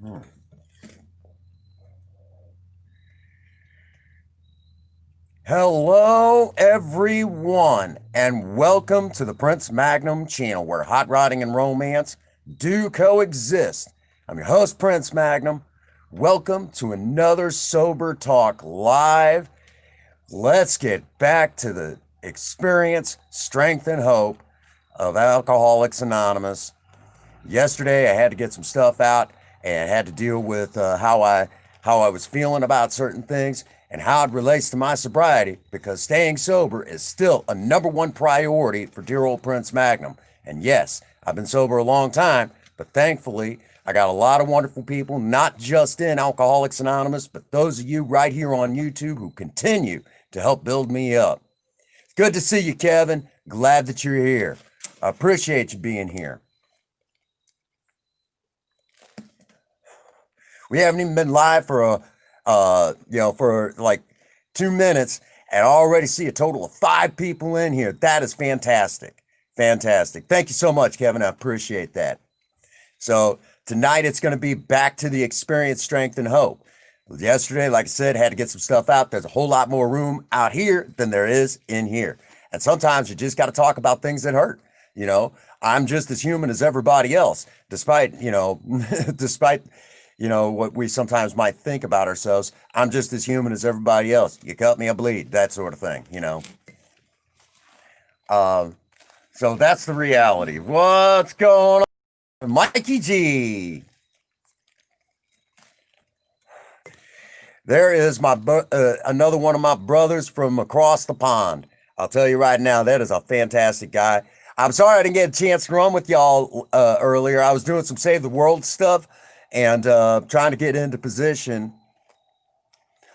Hmm. Hello, everyone, and welcome to the Prince Magnum channel where hot rodding and romance do coexist. I'm your host, Prince Magnum. Welcome to another Sober Talk Live. Let's get back to the experience, strength, and hope of Alcoholics Anonymous. Yesterday, I had to get some stuff out and had to deal with how I was feeling about certain things and how it relates to my sobriety, because staying sober is still a number one priority for dear old Prince Magnum. And yes, I've been sober a long time, but thankfully I got a lot of wonderful people, not just in Alcoholics Anonymous, but those of you right here on YouTube who continue to help build me up. It's good to see you, Kevin. Glad that you're here. I appreciate you being here. We haven't even been live for for like 2 minutes, and I already see a total of 5 people in here. That is fantastic. Fantastic. Thank you so much, Kevin. I appreciate that. So tonight it's going to be back to the experience, strength, and hope. Yesterday, like I said, had to get some stuff out. There's a whole lot more room out here than there is in here. And sometimes you just got to talk about things that hurt. I'm just as human as everybody else, despite, despite what we sometimes might think about ourselves. I'm just as human as everybody else. You cut me, I bleed, that sort of thing. So that's the reality. What's going on? Mikey G. There is another one of my brothers from across the pond. I'll tell you right now, that is a fantastic guy. I'm sorry I didn't get a chance to run with y'all earlier. I was doing some Save the World stuff and trying to get into position.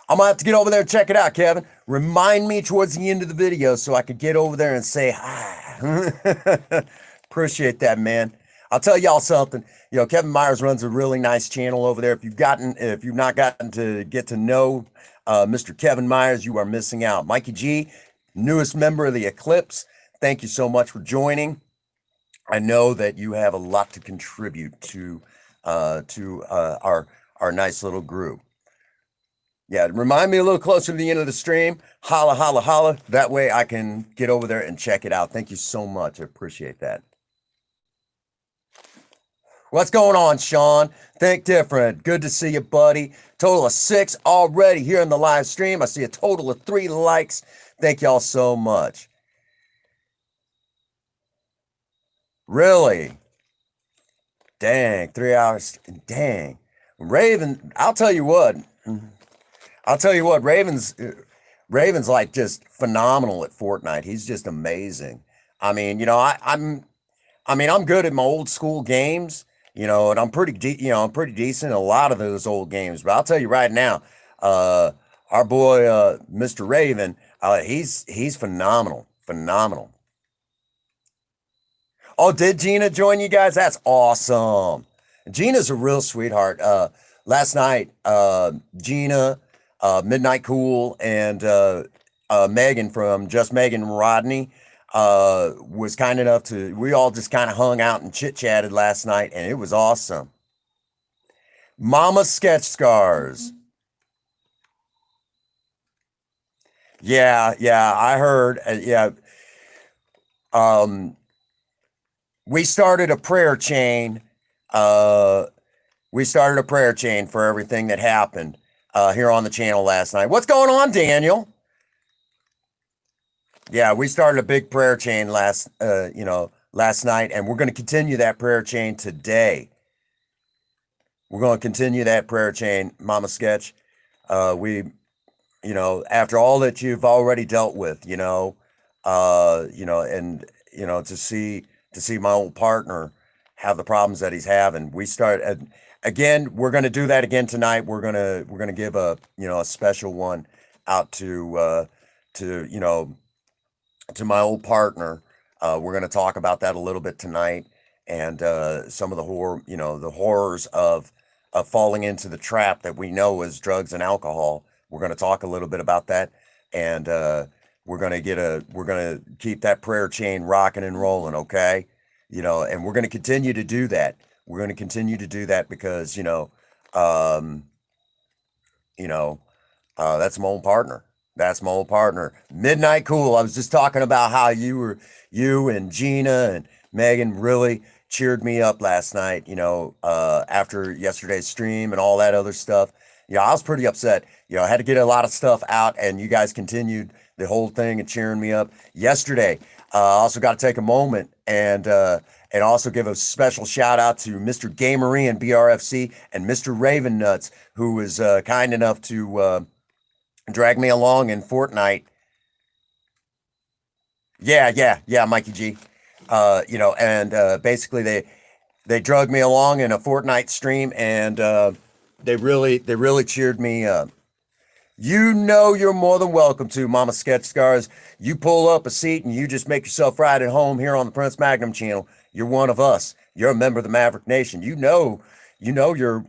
I'm gonna have to get over there and check it out, Kevin. Remind me towards the end of the video so I could get over there and say hi. Appreciate that, man. I'll tell y'all something. Kevin Myers runs a really nice channel over there. If you've not gotten to get to know Mr. Kevin Myers, you are missing out. Mikey G, newest member of the Eclipse. Thank you so much for joining. I know that you have a lot to contribute to our nice little group. Yeah, remind me a little closer to the end of the stream. Holla, holla, holla. That way I can get over there and check it out. Thank you so much. I appreciate that. What's going on, Sean? Think different. Good to see you, buddy. Total of 6 already here in the live stream. I see a total of 3 likes. Thank y'all so much. Really? Dang, 3 hours. Dang. Raven, I'll tell you what, Raven's like just phenomenal at Fortnite. He's just amazing. I mean, I'm good at my old school games, and I'm pretty decent in a lot of those old games. But I'll tell you right now, our boy, Mr. Raven, he's phenomenal, phenomenal. Oh, did Gina join you guys? That's awesome. Gina's a real sweetheart. Last night, Gina, Midnight Cool, and Megan from Just Megan Rodney was kind enough we all just kind of hung out and chit-chatted last night, and it was awesome. Mama Sketch Scars. Yeah, I heard. We started a prayer chain. We started a prayer chain for everything that happened here on the channel last night. What's going on, Daniel? Yeah, we started a big prayer chain last night, and we're going to continue that prayer chain today. We're going to continue that prayer chain, Mama Sketch. After all that you've already dealt with, to see my old partner have the problems that he's having. Again, we're going to do that again tonight. We're going to give a special one out to my old partner. We're going to talk about that a little bit tonight, and some of the horrors of falling into the trap that we know is drugs and alcohol. We're going to talk a little bit about that, and we're going to keep that prayer chain rocking and rolling, okay? And we're going to continue to do that. We're going to continue to do that because, Um, you know, that's my old partner. That's my old partner. Midnight Cool. I was just talking about how you and Gina and Megan really cheered me up last night, after yesterday's stream and all that other stuff. I was pretty upset. I had to get a lot of stuff out, and you guys continued the whole thing and cheering me up. Yesterday, I also got to take a moment and also give a special shout out to Mr. Gamery and BRFC and Mr. Raven Nuts, who was kind enough to drag me along in Fortnite. Yeah, Mikey G. Basically they drug me along in a Fortnite stream, and they really cheered me up. You're more than welcome to, Mama Sketch Scars. You pull up a seat and you just make yourself right at home here on the Prince Magnum channel. You're one of us. You're a member of the Maverick Nation. You're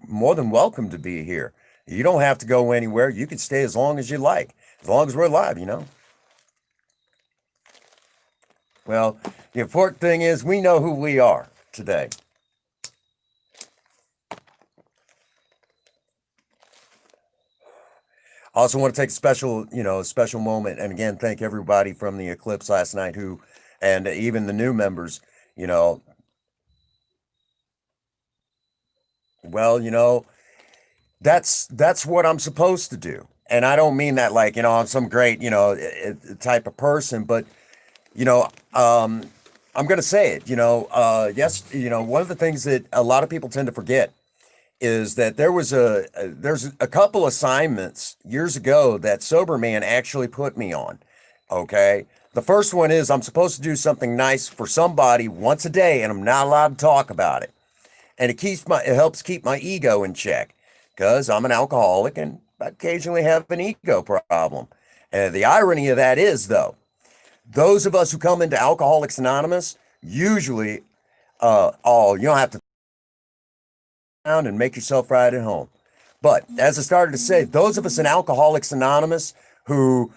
more than welcome to be here. You don't have to go anywhere. You can stay as long as you like, as long as we're live. Well, the important thing is we know who we are today. I also want to take a special moment, and again, thank everybody from the eclipse last night and even the new members, you know, well, that's what I'm supposed to do. And I don't mean that like, I'm some great, type of person, but you know, um, I'm going to say it, yes, one of the things that a lot of people tend to forget is that there's a couple assignments years ago that Soberman actually put me on. Okay. The first one is I'm supposed to do something nice for somebody once a day, and I'm not allowed to talk about it. And it helps keep my ego in check because I'm an alcoholic and I occasionally have an ego problem. And the irony of that is, though, those of us who come into Alcoholics Anonymous usually, you don't have to down and make yourself right at home. But as I started to say, those of us in Alcoholics Anonymous who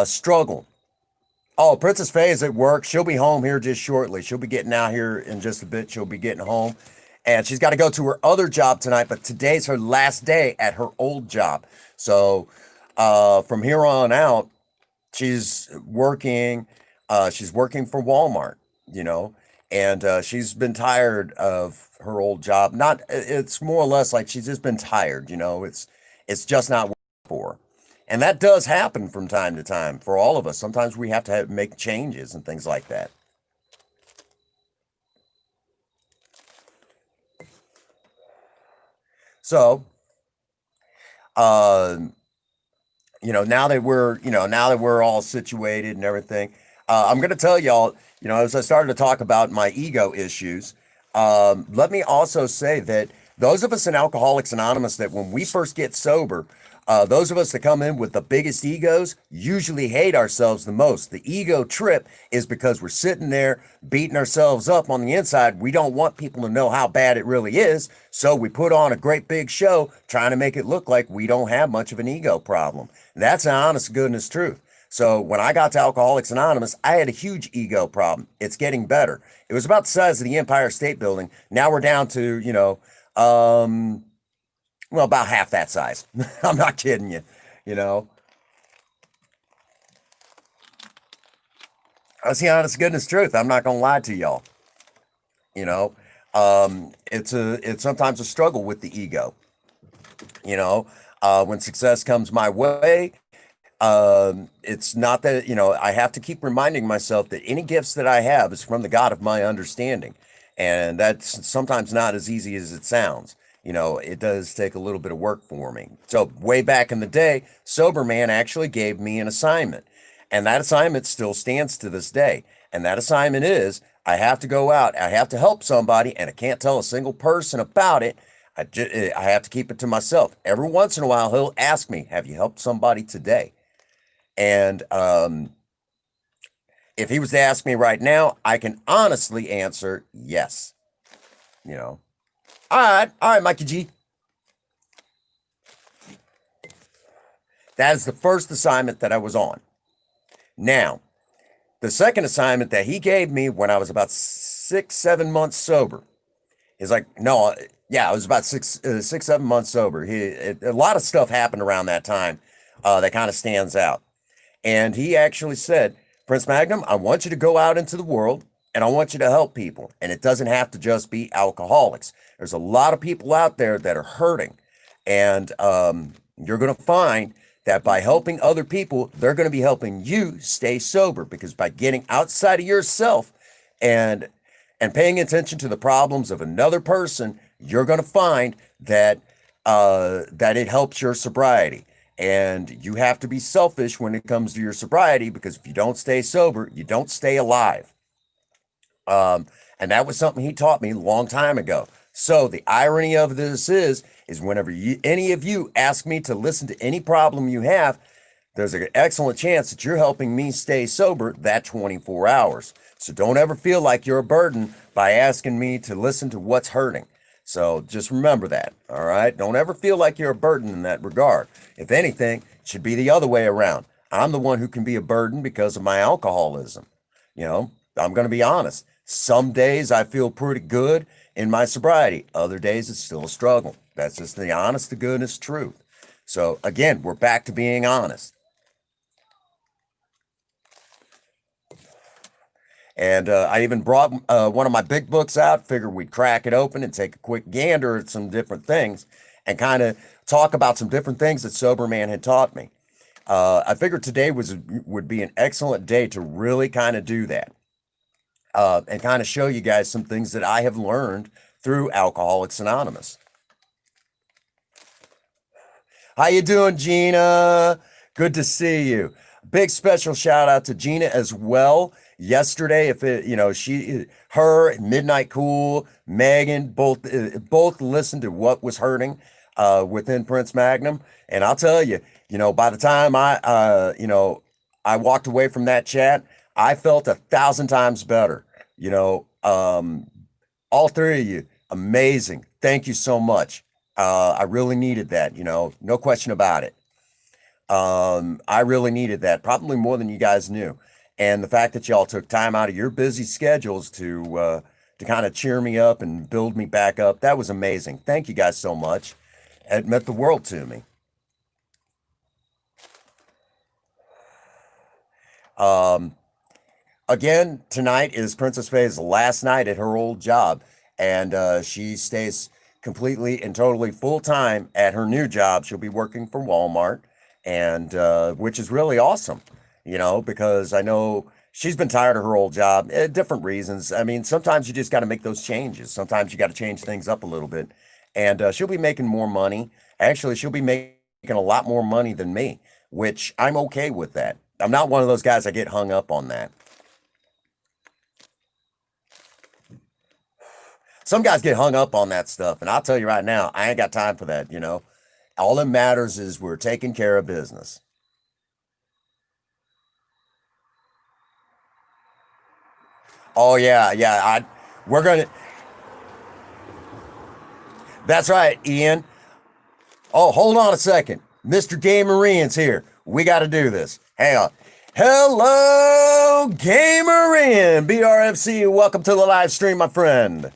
struggle. Oh, Princess Faye is at work. She'll be home here just shortly. She'll be getting out here in just a bit. She'll be getting home. And she's got to go to her other job tonight, but today's her last day at her old job. So from here on out, she's working. She's working for Walmart, you know, and she's been tired of her old job. Not, it's more or less like she's just been tired, it's just not working for her. And that does happen from time to time for all of us. Sometimes we have to make changes and things like that. So, uh, now that we're all situated and everything, I'm going to tell y'all, as I started to talk about my ego issues, let me also say that those of us in Alcoholics Anonymous, that when we first get sober, those of us that come in with the biggest egos usually hate ourselves the most. The ego trip is because we're sitting there beating ourselves up on the inside. We don't want people to know how bad it really is. So we put on a great big show trying to make it look like we don't have much of an ego problem. That's an honest goodness truth. So when I got to Alcoholics Anonymous, I had a huge ego problem. It's getting better. It was about the size of the Empire State Building. Now we're down to, well, about half that size. I'm not kidding you. You know, that's the honest goodness truth. I'm not gonna lie to y'all. You know, it's sometimes a struggle with the ego. You know, when success comes my way, it's not that I have to keep reminding myself that any gifts that I have is from the God of my understanding, and that's sometimes not as easy as it sounds. It does take a little bit of work for me. So way back in the day, Sober Man actually gave me an assignment, and that assignment still stands to this day. And that assignment is I have to go out, I have to help somebody, and I can't tell a single person about it. I have to keep it to myself. Every once in a while, he'll ask me, "Have you helped somebody today?" And if he was to ask me right now, I can honestly answer yes. You know, all right, Mikey G. That is the first assignment that I was on. Now, the second assignment that he gave me when I was about 6, 7 months sober is like, no, Yeah, I was about 7 months sober. A lot of stuff happened around that time that kind of stands out. And he actually said, Prince Magnum, I want you to go out into the world and I want you to help people. And it doesn't have to just be alcoholics. There's a lot of people out there that are hurting. And you're going to find that by helping other people, they're going to be helping you stay sober because by getting outside of yourself and paying attention to the problems of another person, you're going to find that that it helps your sobriety. And you have to be selfish when it comes to your sobriety because if you don't stay sober, you don't stay alive. And that was something he taught me a long time ago. So the irony of this is whenever any of you ask me to listen to any problem you have, there's an excellent chance that you're helping me stay sober that 24 hours. So don't ever feel like you're a burden by asking me to listen to what's hurting. So just remember that, all right? Don't ever feel like you're a burden in that regard. If anything, it should be the other way around. I'm the one who can be a burden because of my alcoholism. You know, I'm going to be honest. Some days I feel pretty good in my sobriety. Other days it's still a struggle. That's just the honest to goodness truth. So again, we're back to being honest. And I even brought one of my big books out, figured we'd crack it open and take a quick gander at some different things and kind of talk about some different things that Sober Man had taught me. I figured today would be an excellent day to really kind of do that and kind of show you guys some things that I have learned through Alcoholics Anonymous. How you doing, Gina? Good to see you. Big special shout out to Gina as well. Yesterday, if it, you know, her, Midnight Cool, Megan, both listened to what was hurting within Prince Magnum, and I'll tell you, you know, by the time I walked away from that chat, I felt 1,000 times better. You know, all three of you, amazing. Thank you so much. I really needed that. You know, no question about it. I really needed that, probably more than you guys knew. And the fact that y'all took time out of your busy schedules to kind of cheer me up and build me back up, that was amazing. Thank you guys so much. It meant the world to me. Again, tonight is Princess Faye's last night at her old job, and she stays completely and totally full time at her new job. She'll be working for Walmart, and which is really awesome, you know, because I know she's been tired of her old job, different reasons. I mean, sometimes you just got to make those changes. Sometimes you got to change things up a little bit, and she'll be making more money. Actually, she'll be making a lot more money than me, which I'm okay with that. I'm not one of those guys that get hung up on that. Some guys get hung up on that stuff, and I'll tell you right now, I ain't got time for that, you know. All that matters is we're taking care of business. Oh yeah, yeah. We're gonna. That's right, Ian. Oh, hold on a second. Mr. Gay Marine's here. We got to do this. Hang on. Hello, Gay Marine. BRFC, welcome to the live stream, my friend.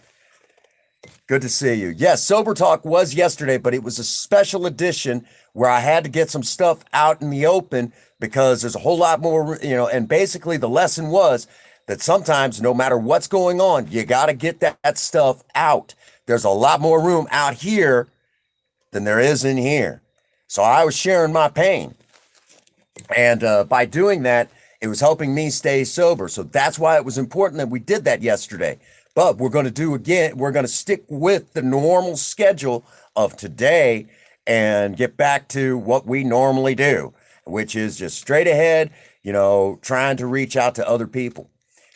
Good to see you. Yes, Sober Talk was yesterday, but it was a special edition where I had to get some stuff out in the open because there's a whole lot more, you know, and basically the lesson was that sometimes no matter what's going on, you got to get that stuff out. There's a lot more room out here than there is in here. So I was sharing my pain. And by doing that, it was helping me stay sober. So that's why it was important that we did that yesterday. But we're going to do again, we're going to stick with the normal schedule of today and get back to what we normally do, which is just straight ahead, you know, trying to reach out to other people.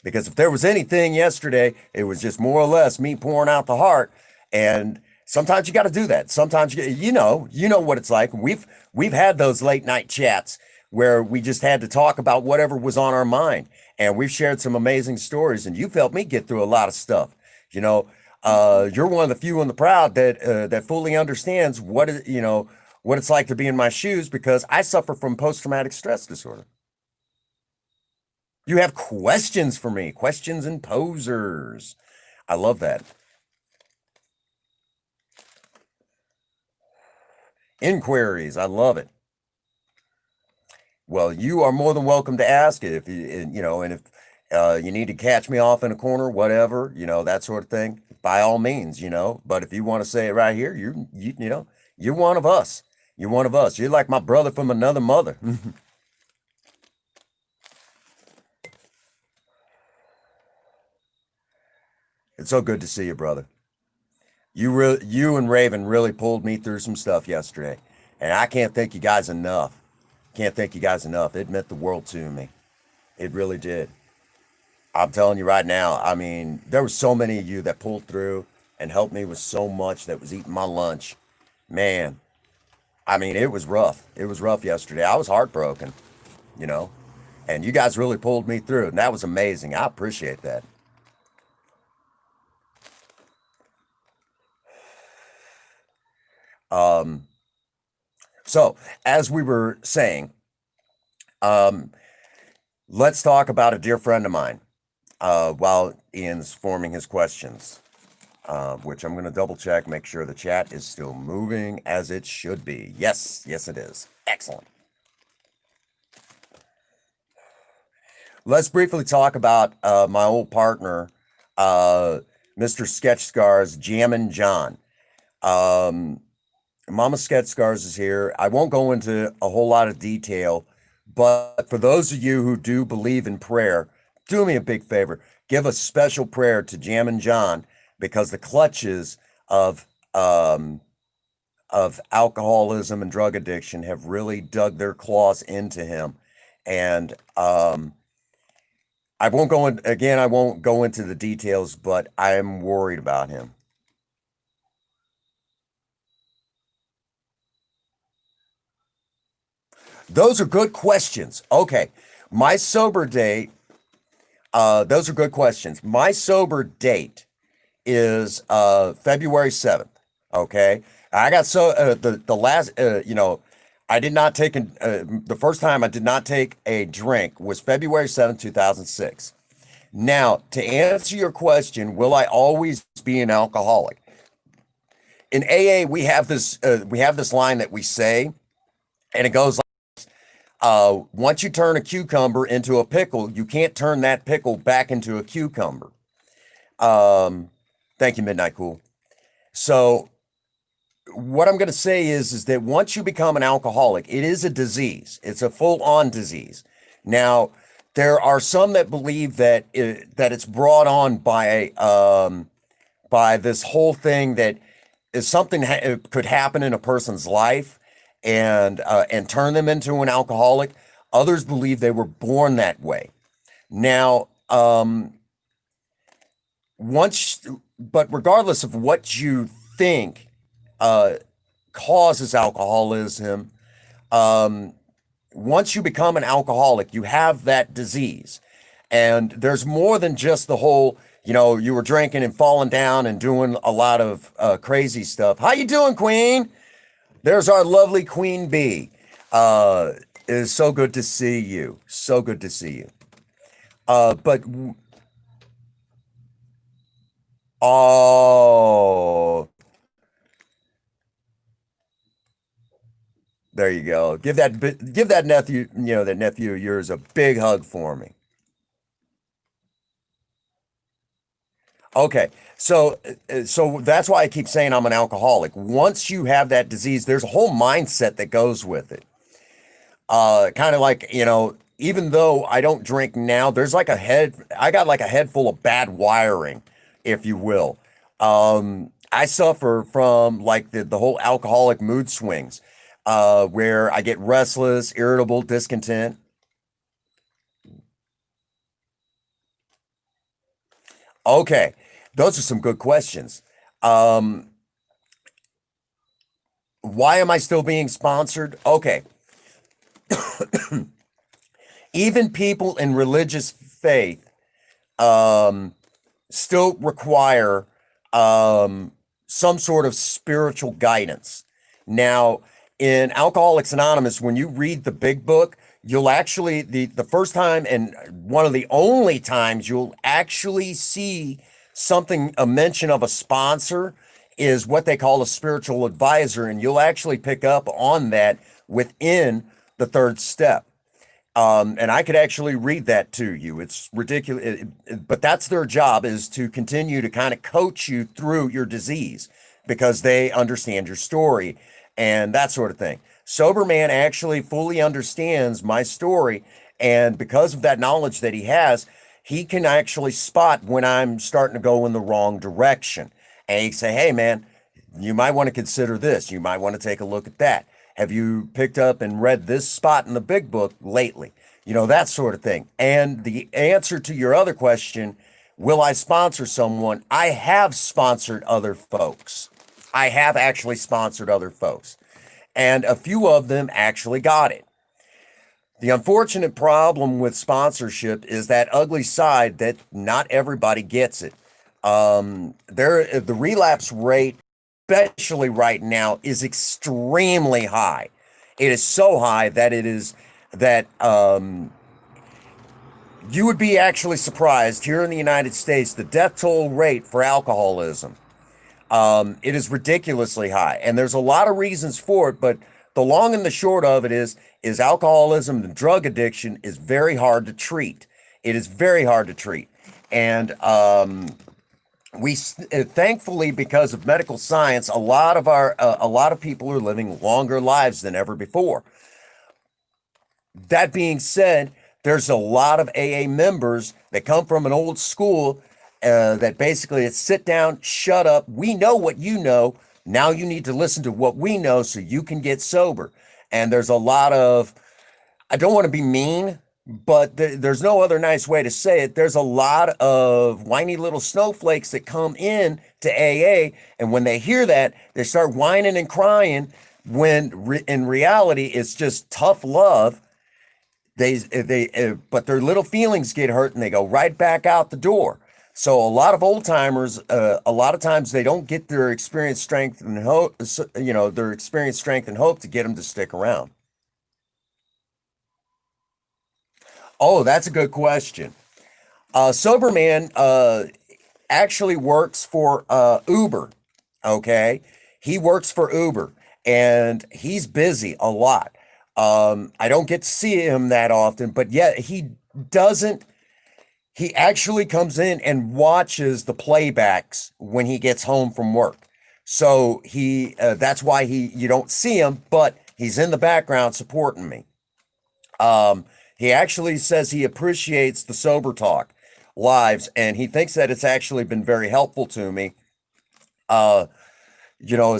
Because if there was anything yesterday, it was just more or less me pouring out the heart. And sometimes you got to do that. Sometimes you know what it's like. We've had those late night chats where we just had to talk about whatever was on our mind. And we've shared some amazing stories, and you've helped me get through a lot of stuff. You know, you're one of the few and the proud that fully understands what it's like to be in my shoes because I suffer from post-traumatic stress disorder. You have questions for me, questions and posers. I love that. Inquiries. I love it. Well, you are more than welcome to ask it if and if you need to catch me off in a corner, whatever, that sort of thing, by all means, But if you want to say it right here, you're one of us. You're one of us. You're like my brother from another mother. It's so good to see you, brother. You and Raven really pulled me through some stuff yesterday, and I can't thank you guys enough. Can't thank you guys enough. It meant the world to me. It really did. I'm telling you right now. I mean, there were so many of you that pulled through and helped me with so much that was eating my lunch. Man, I mean, it was rough. It was rough yesterday. I was heartbroken, you know, and you guys really pulled me through, and that was amazing. I appreciate that. Um, so as we were saying, um, let's talk about a dear friend of mine. While Ian's forming his questions, which I'm going to double check, make sure the chat is still moving as it should be. Yes, yes, it is. Excellent. Let's briefly talk about my old partner, Mr. Sketch Scars, Jammin' John. Mama Sketch Scars is here. I won't go into a whole lot of detail, but for those of you who do believe in prayer, do me a big favor. Give a special prayer to Jammin' John because the clutches of alcoholism and drug addiction have really dug their claws into him. And I won't go in again, I won't go into the details, but I am worried about him. Those are good questions. Okay. My sober date, those are good questions. My sober date is February 7th. Okay. I got the last, I did not take the first time I did not take a drink was February 7th, 2006. Now, to answer your question, will I always be an alcoholic? In AA, we have this line that we say, and it goes once you turn a cucumber into a pickle, you can't turn that pickle back into a cucumber. Thank you, Midnight Cool. So what I'm going to say is that once you become an alcoholic, it is a disease. It's a full-on disease. Now, there are some that believe that it's brought on by this whole thing that is something could happen in a person's life and turn them into an alcoholic. Others believe they were born that way. Now, but regardless of what you think causes alcoholism, once you become an alcoholic, you have that disease. And there's more than just the whole, you were drinking and falling down and doing a lot of crazy stuff. How you doing, Queen? There's our lovely Queen Bee. It is so good to see you. So good to see you. But oh, there you go. Give that nephew, that nephew of yours a big hug for me. Okay, so that's why I keep saying I'm an alcoholic. Once you have that disease, there's a whole mindset that goes with it. Kind of like, even though I don't drink now, I got like a head full of bad wiring, if you will. I suffer from like the whole alcoholic mood swings, where I get restless, irritable, discontent. Okay, those are some good questions. Um, why am I still being sponsored? Okay, even people in religious faith still require some sort of spiritual guidance. Now, in Alcoholics Anonymous, when you read the big book, you'll actually the first time and one of the only times you'll actually see a mention of a sponsor is what they call a spiritual advisor, and you'll actually pick up on that within the third step. And I could actually read that to you. It's ridiculous, but that's their job, is to continue to kind of coach you through your disease because they understand your story and that sort of thing. Sober man actually fully understands my story, and because of that knowledge that he has, he can actually spot when I'm starting to go in the wrong direction. And he say, hey man, you might want to consider this. You might want to take a look at that. Have you picked up and read this spot in the big book lately? You know, that sort of thing. And the answer to your other question, will I sponsor someone? I have sponsored other folks. I have actually sponsored other folks. And a few of them actually got it. The unfortunate problem with sponsorship is that ugly side that not everybody gets it. The relapse rate, especially right now, is extremely high. It is so high that you would be actually surprised here in the United States, the death toll rate for alcoholism. It is ridiculously high, and there's a lot of reasons for it, but the long and the short of it is alcoholism and drug addiction is very hard to treat. It is very hard to treat. And we thankfully, because of medical science, a lot of people are living longer lives than ever before. That being said, there's a lot of AA members that come from an old school that basically it's sit down, shut up. We know what you know. Now you need to listen to what we know so you can get sober. And there's a lot of, I don't want to be mean, but there's no other nice way to say it. There's a lot of whiny little snowflakes that come in to AA, and when they hear that, they start whining and crying when in reality it's just tough love. But their little feelings get hurt and they go right back out the door. So a lot of old timers, a lot of times they don't get their experience, strength, and hope. Their experience, strength, and hope to get them to stick around. Oh, that's a good question. Sober man actually works for Uber. Okay, he works for Uber, and he's busy a lot. I don't get to see him that often, but yet he doesn't. He actually comes in and watches the playbacks when he gets home from work. So that's why you don't see him, but he's in the background supporting me. He actually says he appreciates the Sober Talk lives, and he thinks that it's actually been very helpful to me, as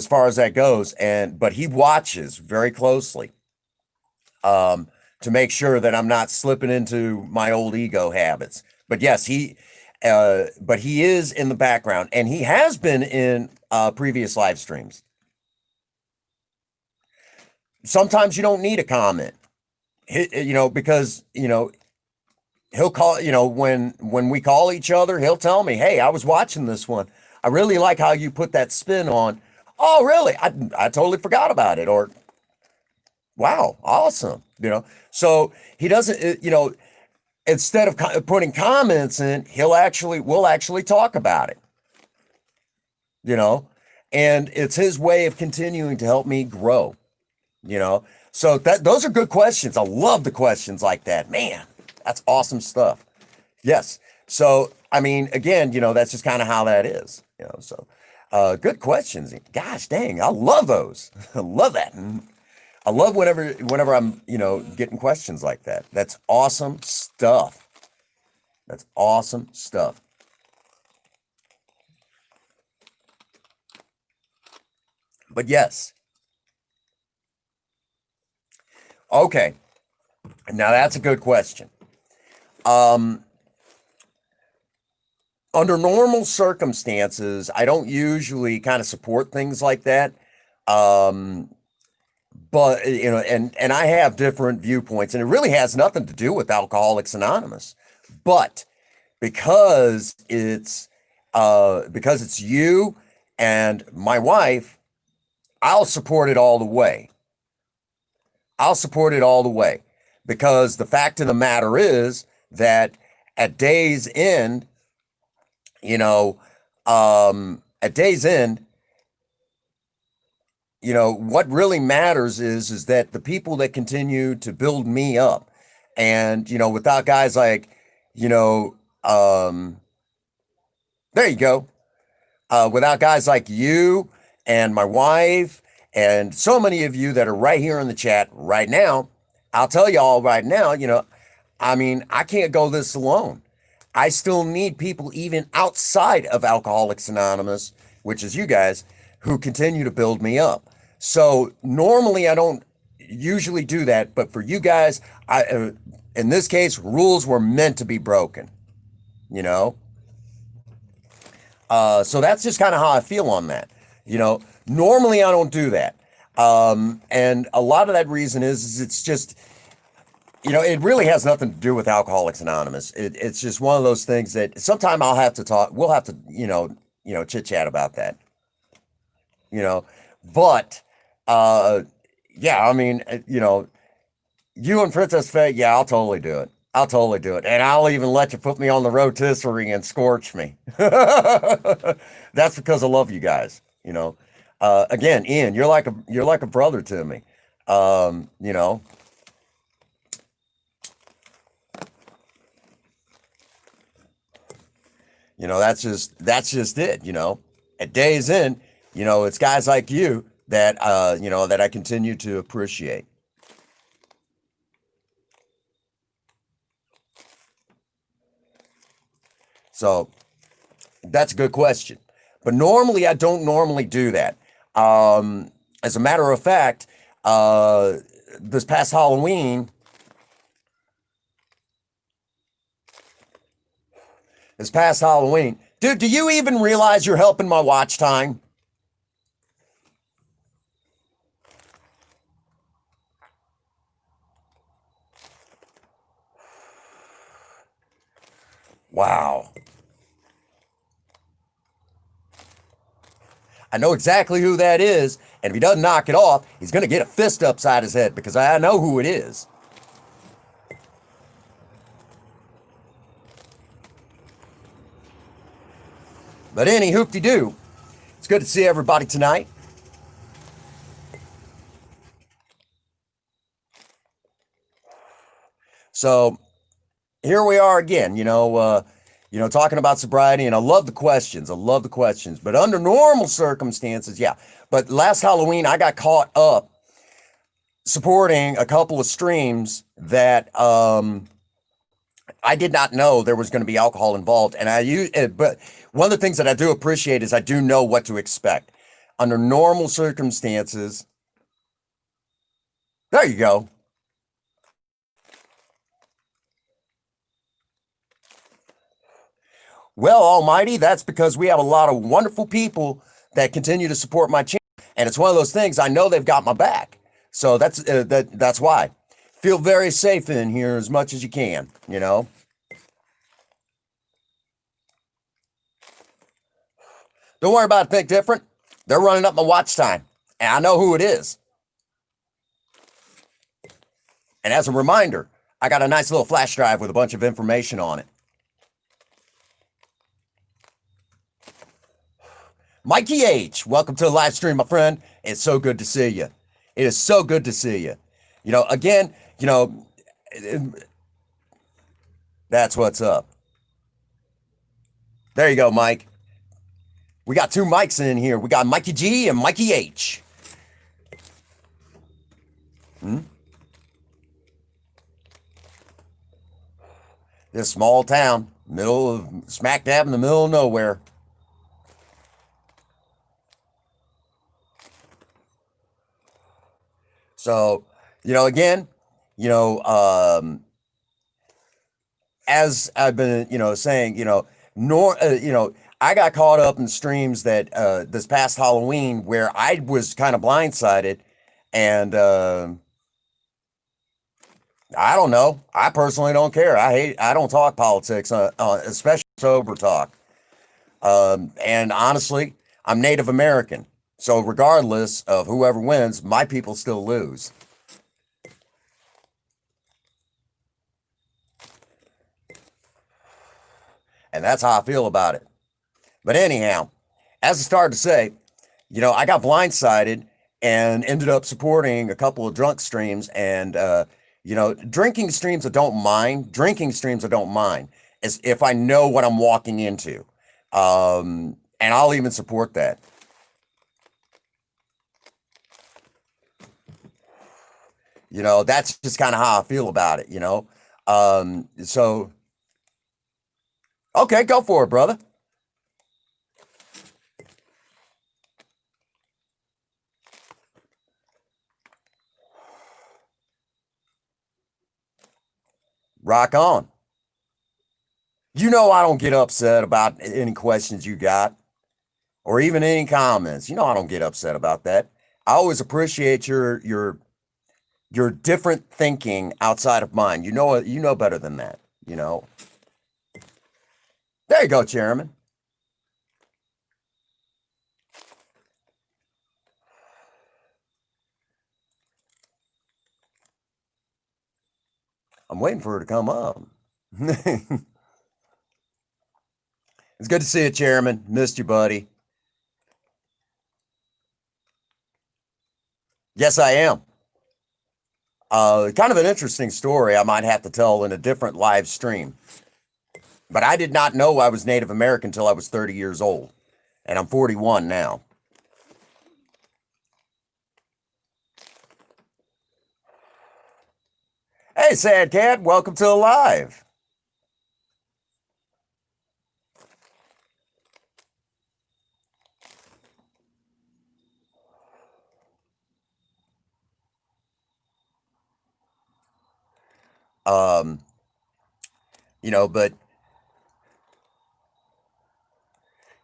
far as that goes. But he watches very closely to make sure that I'm not slipping into my old ego habits. But yes, he is in the background, and he has been in previous live streams. Sometimes you don't need a comment, because he'll call. When we call each other, he'll tell me, "Hey, I was watching this one. I really like how you put that spin on." Oh, really? I totally forgot about it. Or, wow, awesome. So he doesn't. Instead of putting comments in, we'll actually talk about it, and it's his way of continuing to help me grow, so those are good questions. I love the questions like that, man. That's awesome stuff. Yes. So, I mean, again, that's just kind of how that is, so, good questions. Gosh, dang. I love those. I love that. I love whenever I'm, getting questions like that. That's awesome stuff. That's awesome stuff. But yes. Okay. Now that's a good question. Under normal circumstances, I don't usually kind of support things like that. But and I have different viewpoints, and it really has nothing to do with Alcoholics Anonymous. But because it's you and my wife, I'll support it all the way. I'll support it all the way, because the fact of the matter is that at day's end, at day's end, what really matters is that the people that continue to build me up, and without guys like, you know, there you go. Without guys like you and my wife and so many of you that are right here in the chat right now, I'll tell you all right now, I mean, I can't go this alone. I still need people even outside of Alcoholics Anonymous, which is you guys, who continue to build me up. So normally I don't usually do that, but for you guys, in this case, rules were meant to be broken, you know? So that's just kind of how I feel on that. Normally I don't do that. And a lot of that reason is it's just, it really has nothing to do with Alcoholics Anonymous. It's just one of those things that sometime we'll have to, chit chat about that, but, yeah, I mean, you and Princess Faye, yeah, I'll totally do it. I'll totally do it. And I'll even let you put me on the rotisserie and scorch me. That's because I love you guys, again, Ian, you're like a brother to me. That's just it, at Days End, it's guys like you that, that I continue to appreciate. So that's a good question. But normally I don't normally do that. As a matter of fact, this past Halloween, dude, do you even realize you're helping my watch time? Wow. I know exactly who that is, and if he doesn't knock it off, he's going to get a fist upside his head because I know who it is. But any hoop-de-doo, it's good to see everybody tonight. So here we are again, talking about sobriety, and I love the questions. But under normal circumstances, yeah. But last Halloween, I got caught up supporting a couple of streams that I did not know there was going to be alcohol involved. And but one of the things that I do appreciate is I do know what to expect under normal circumstances. There you go. Well, almighty, that's because we have a lot of wonderful people that continue to support my channel. And it's one of those things, I know they've got my back. So that's why. Feel very safe in here as much as you can, Don't worry about it, Think Different. They're running up my watch time. And I know who it is. And as a reminder, I got a nice little flash drive with a bunch of information on it. Mikey H, welcome to the live stream, my friend. It's so good to see you. It is so good to see you. Again, that's what's up. There you go, Mike. We got two mics in here. We got Mikey G and Mikey H. This small town, smack dab in the middle of nowhere. So, again, as I've been, saying, I got caught up in streams that this past Halloween where I was kind of blindsided, and I don't know. I personally don't care. I don't talk politics, especially sober talk. And honestly, I'm Native American. So regardless of whoever wins, my people still lose. And that's how I feel about it. But anyhow, as I started to say, I got blindsided, and ended up supporting a couple of drunk streams. And drinking streams I don't mind. Drinking streams I don't mind, as if I know what I'm walking into. And I'll even support that. That's just kind of how I feel about it. So okay, go for it, brother. Rock on. I don't get upset about any questions you got or even any comments. I don't get upset about that. I always appreciate your different thinking outside of mine. You know better than that. There you go, Chairman. I'm waiting for her to come up. It's good to see you, Chairman. Missed you, buddy. Yes, I am. Kind of an interesting story I might have to tell in a different live stream. But I did not know I was Native American until I was 30 years old. And I'm 41 now. Hey, Sad Cat, welcome to Alive. But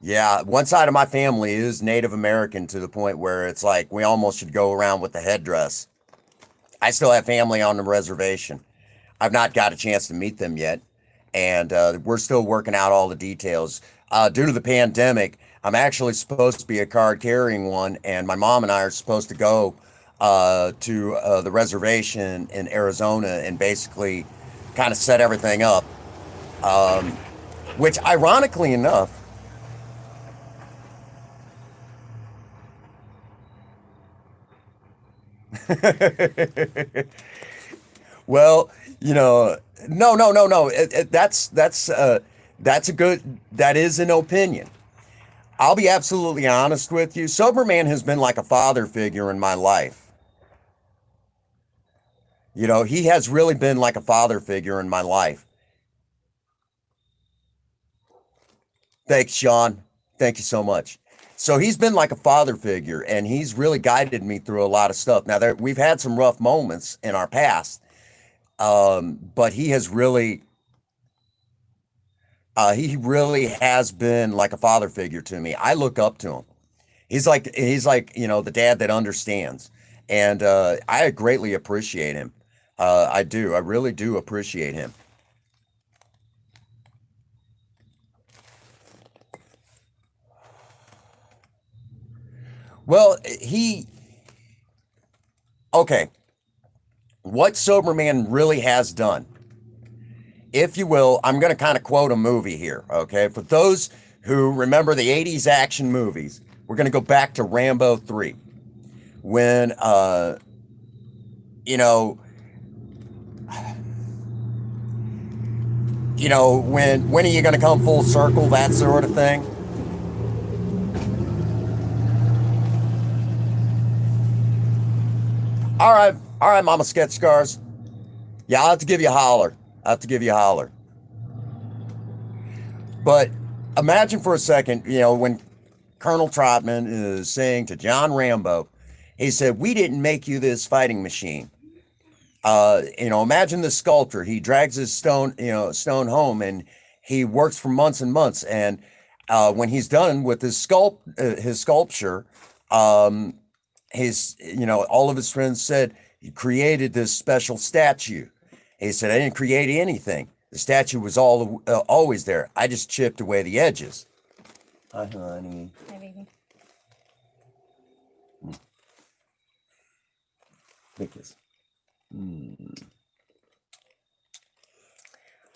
yeah, one side of my family is Native American to the point where it's like we almost should go around with the headdress. I still have family on the reservation. I've not got a chance to meet them yet, and we're still working out all the details. Due to the pandemic, I'm actually supposed to be a card carrying one, and my mom and I are supposed to go to the reservation in Arizona and basically kind of set everything up. Which, ironically enough, well, no. That is an opinion. I'll be absolutely honest with you. Soberman has been like a father figure in my life. He has really been like a father figure in my life. Thanks, Sean. Thank you so much. So he's been like a father figure, and he's really guided me through a lot of stuff. Now, we've had some rough moments in our past, but he really has been like a father figure to me. I look up to him. He's like the dad that understands, and I greatly appreciate him. I do. I really do appreciate him. Well, okay. What Soberman really has done, if you will, I'm going to kind of quote a movie here, okay? For those who remember the 80s action movies, we're going to go back to Rambo 3. When, when are you going to come full circle, that sort of thing. All right, Mama Sketch Scars. Yeah, I'll have to give you a holler. But imagine for a second, when Colonel Trotman is saying to John Rambo, he said, "We didn't make you this fighting machine." Imagine the sculptor. He drags his stone home, and he works for months and months. And when he's done with his sculpture, all of his friends said, "You created this special statue." He said, "I didn't create anything. The statue was always there. I just chipped away the edges." Hi, honey. Hi, baby. Take this.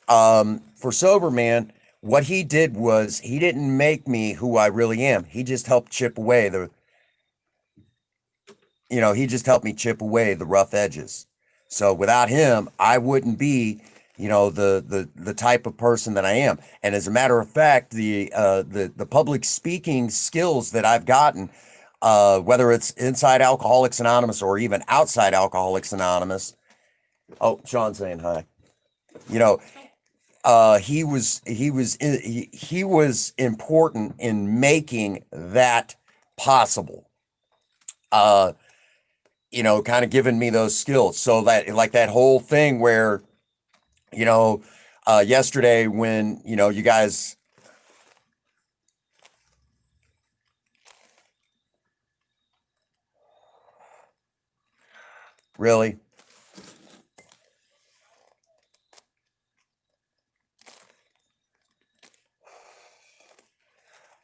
For Soberman, what he did was he didn't make me who I really am. He just helped chip away he just helped me chip away the rough edges. So without him, I wouldn't be, the type of person that I am. And as a matter of fact, the public speaking skills that I've gotten, whether it's inside Alcoholics Anonymous or even outside Alcoholics Anonymous. Oh, Sean saying hi. You know, he was important in making that possible. Kind of giving me those skills. So that, like, that whole thing where, yesterday when, you guys, really,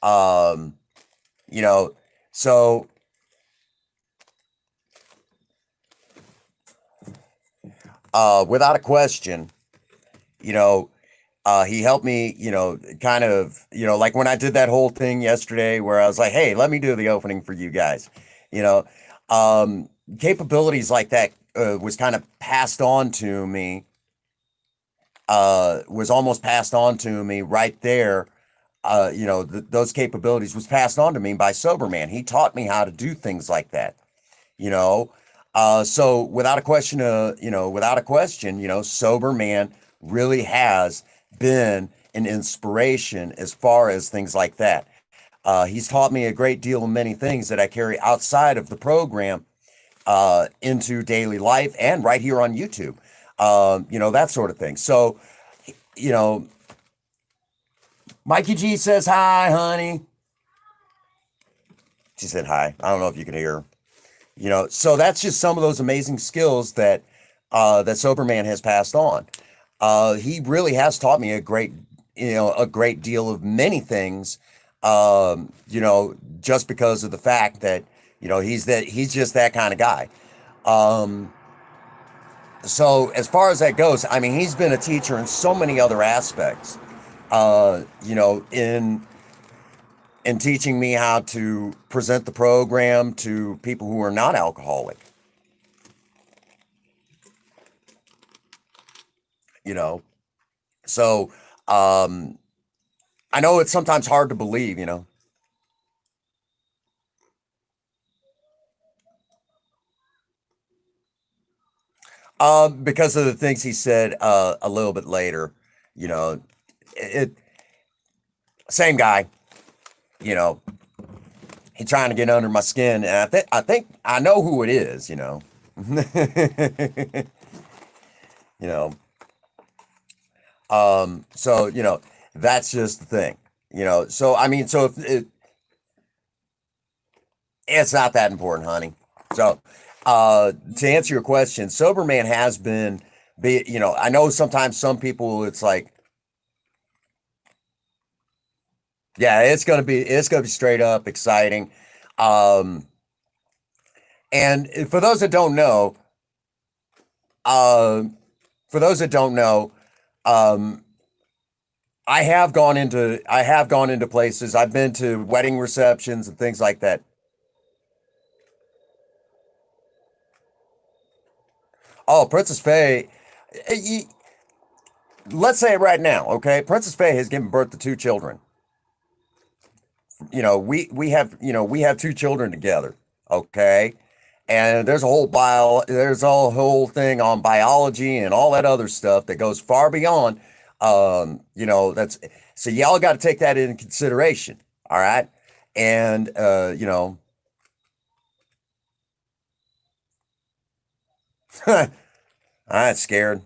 um, so, without a question, you know, he helped me, kind of, like when I did that whole thing yesterday where I was like, hey, let me do the opening for you guys, you know, um, capabilities like that was kind of passed on to me, was almost passed on to me right there. Those capabilities was passed on to me by Sober Man. He taught me how to do things like that, you know. So without a question, Sober Man really has been an inspiration as far as things like that. He's taught me a great deal of many things that I carry outside of the program into daily life and right here on YouTube, that sort of thing. So, you know, Mikey G says hi, honey. She said hi. I don't know if you can hear her. So that's just some of those amazing skills that Sober Man has passed on. He really has taught me a great deal of many things. Just because of the fact that he's just that kind of guy. So as far as that goes, I mean, he's been a teacher in so many other aspects. In teaching me how to present the program to people who are not alcoholic. So I know it's sometimes hard to believe, because of the things he said a little bit later. You know, it same guy. He's trying to get under my skin, and I think I know who it is. You know. So that's just the thing. So I mean, so if it's not that important, honey. So to answer your question, Sober Man has been, I know sometimes some people, it's like, yeah, it's gonna be straight up exciting. Um, and um, for those that don't know, um, I have gone into places. I've been to wedding receptions and things like that. Oh, Princess Faye, let's say it right now, okay? Princess Faye has given birth to two children. We have two children together, okay? And there's a whole thing on biology and all that other stuff that goes far beyond. That's so y'all got to take that into consideration, all right? And I'm scared.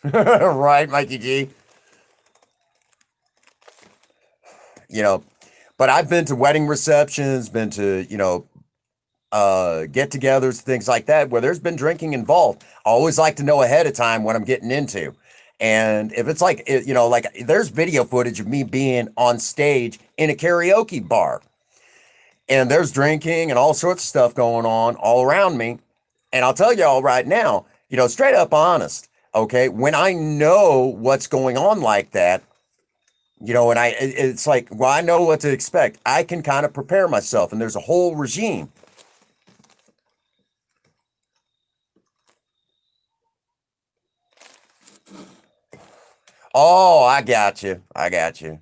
Right, Mikey G. You know, but I've been to wedding receptions, been to, get-togethers, things like that, where there's been drinking involved. I always like to know ahead of time what I'm getting into. And if it's like, like there's video footage of me being on stage in a karaoke bar, and there's drinking and all sorts of stuff going on all around me. And I'll tell y'all right now, straight up honest, okay, when I know what's going on like that, And it's like, well, I know what to expect. I can kind of prepare myself, and there's a whole regime. Oh, I got you. I got you.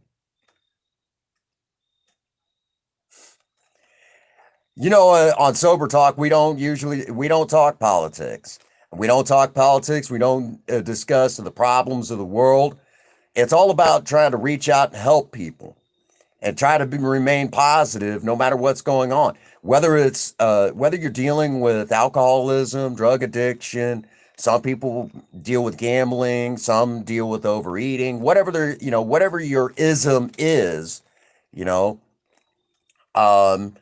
On Sober Talk, we don't talk politics. We don't talk politics. We don't discuss the problems of the world. It's all about trying to reach out and help people and try to remain positive no matter what's going on. Whether you're dealing with alcoholism, drug addiction, some people deal with gambling, some deal with overeating, whatever your ism is, you know, um,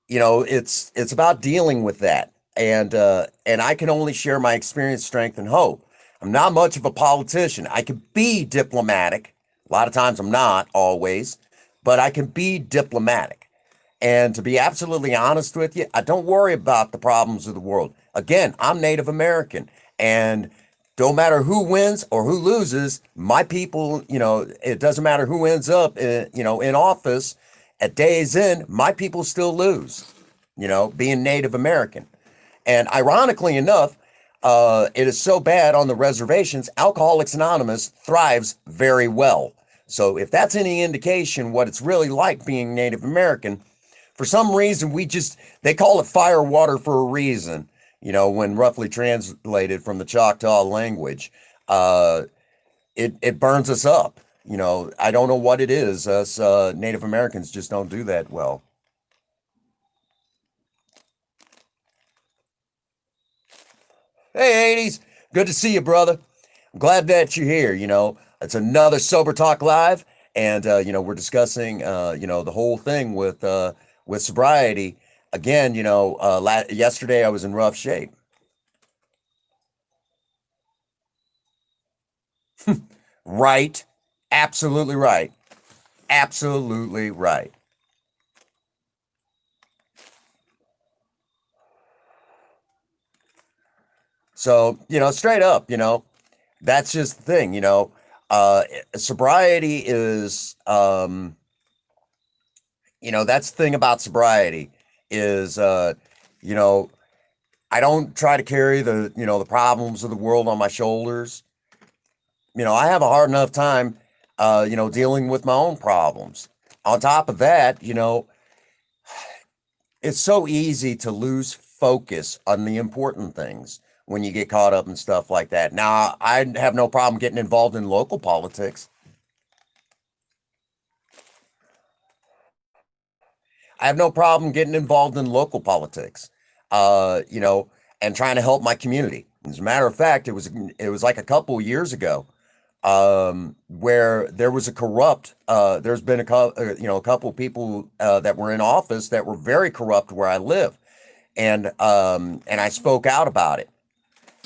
it's about dealing with that. And I can only share my experience, strength, and hope. I'm not much of a politician. I can be diplomatic. A lot of times I'm not always, but I can be diplomatic. And to be absolutely honest with you, I don't worry about the problems of the world. Again, I'm Native American, and don't matter who wins or who loses, my people, it doesn't matter who ends up in office at day's end, my people still lose, being Native American. And ironically enough, it is so bad on the reservations, Alcoholics Anonymous thrives very well. So if that's any indication what it's really like being Native American, for some reason they call it fire water for a reason, when roughly translated from the Choctaw language. It burns us up. I don't know what it is. Us Native Americans just don't do that well. Hey, 80s. Good to see you, brother. I'm glad that you're here. It's another Sober Talk Live. And, we're discussing, the whole thing with sobriety. Again, yesterday I was in rough shape. Right. Absolutely right. Absolutely right. So, straight up, that's just the thing, uh, sobriety is, that's the thing about sobriety is, you know, I don't try to carry the problems of the world on my shoulders. I have a hard enough time, dealing with my own problems. On top of that, it's so easy to lose focus on the important things when you get caught up in stuff like that. Now, I have no problem getting involved in local politics. I have no problem getting involved in local politics, uh, you know, and trying to help my community. As a matter of fact, it was like a couple of years ago, where there was a corrupt. There's been a couple of people that were in office that were very corrupt where I live, and I spoke out about it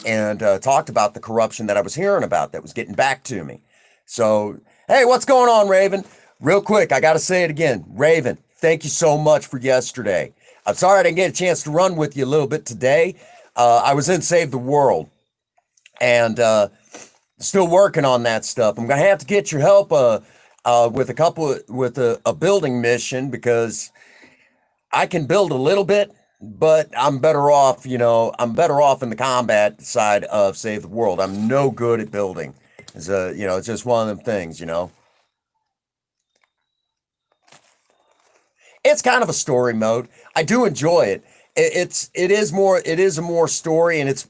and talked about the corruption that I was hearing about that was getting back to me. So, hey, what's going on, Raven? Real quick, I got to say it again. Raven, thank you so much for yesterday. I'm sorry I didn't get a chance to run with you a little bit today. I was in Save the World and still working on that stuff. I'm going to have to get your help with a building mission because I can build a little bit, but I'm better off in the combat side of Save the World. I'm no good at building. It's just one of them things. It's kind of a story mode. I do enjoy it. It is a more story and it's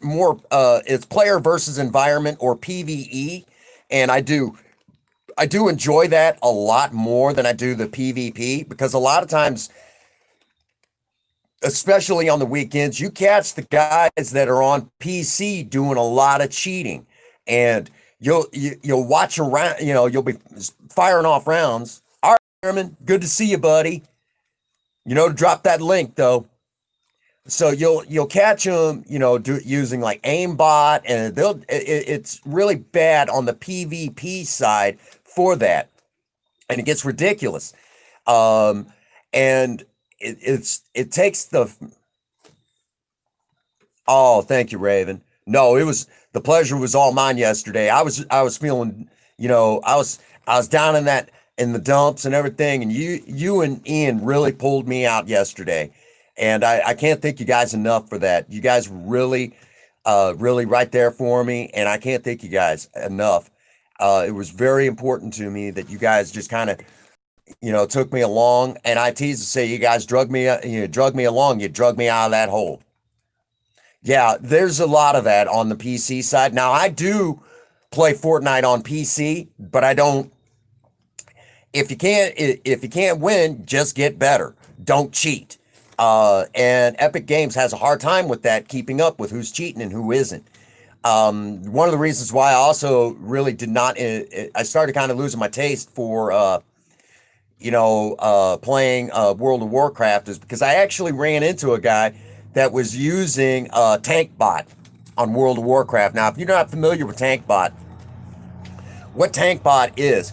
player versus environment or PvE. And I do enjoy that a lot more than I do the PvP because a lot of times, especially on the weekends, you catch the guys that are on PC doing a lot of cheating, and you'll watch around. You'll be firing off rounds. All right, Chairman, good to see you, buddy. To drop that link though, so you'll catch them. Using like aimbot, and it's really bad on the PvP side for that, and it gets ridiculous. Um, and it takes the Oh, thank you, Raven. No, the pleasure was all mine yesterday. I was feeling, I was down in that in the dumps and everything. And you and Ian really pulled me out yesterday. And I can't thank you guys enough for that. You guys really, really right there for me. And I can't thank you guys enough. It was very important to me that you guys just kind of, took me along. And I tease to say, you guys drug me along. You drug me out of that hole. Yeah, there's a lot of that on the PC side. Now I do play Fortnite on PC, but I don't. If you can't win, just get better. Don't cheat. And Epic Games has a hard time with that, keeping up with who's cheating and who isn't. One of the reasons why I also really did not, I started kind of losing my taste for, playing World of Warcraft is because I actually ran into a guy that was using Tank Bot on World of Warcraft. Now, if you're not familiar with Tank Bot, what Tank Bot is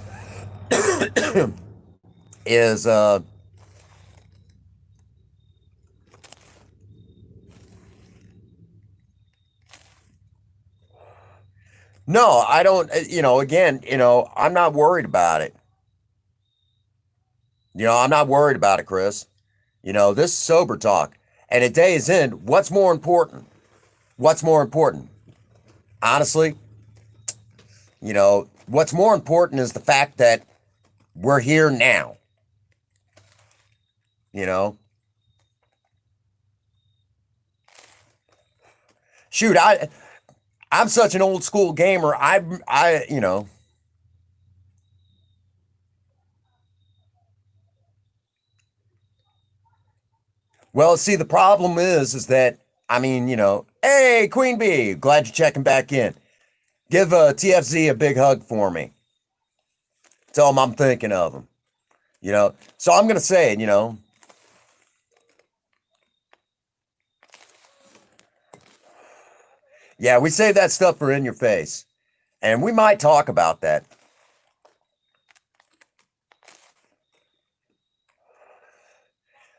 no, I don't, again, I'm not worried about it. I'm not worried about it, Chris. This is sober talk. And at day's end, what's more important? What's more important? Honestly, what's more important is the fact that we're here now. You know, shoot, I'm such an old school gamer. Well, see, the problem is that hey, Queen Bee, glad you're checking back in. Give TFZ a big hug for me. Tell him I'm thinking of him. So I'm gonna say it. Yeah, we save that stuff for in your face, and we might talk about that.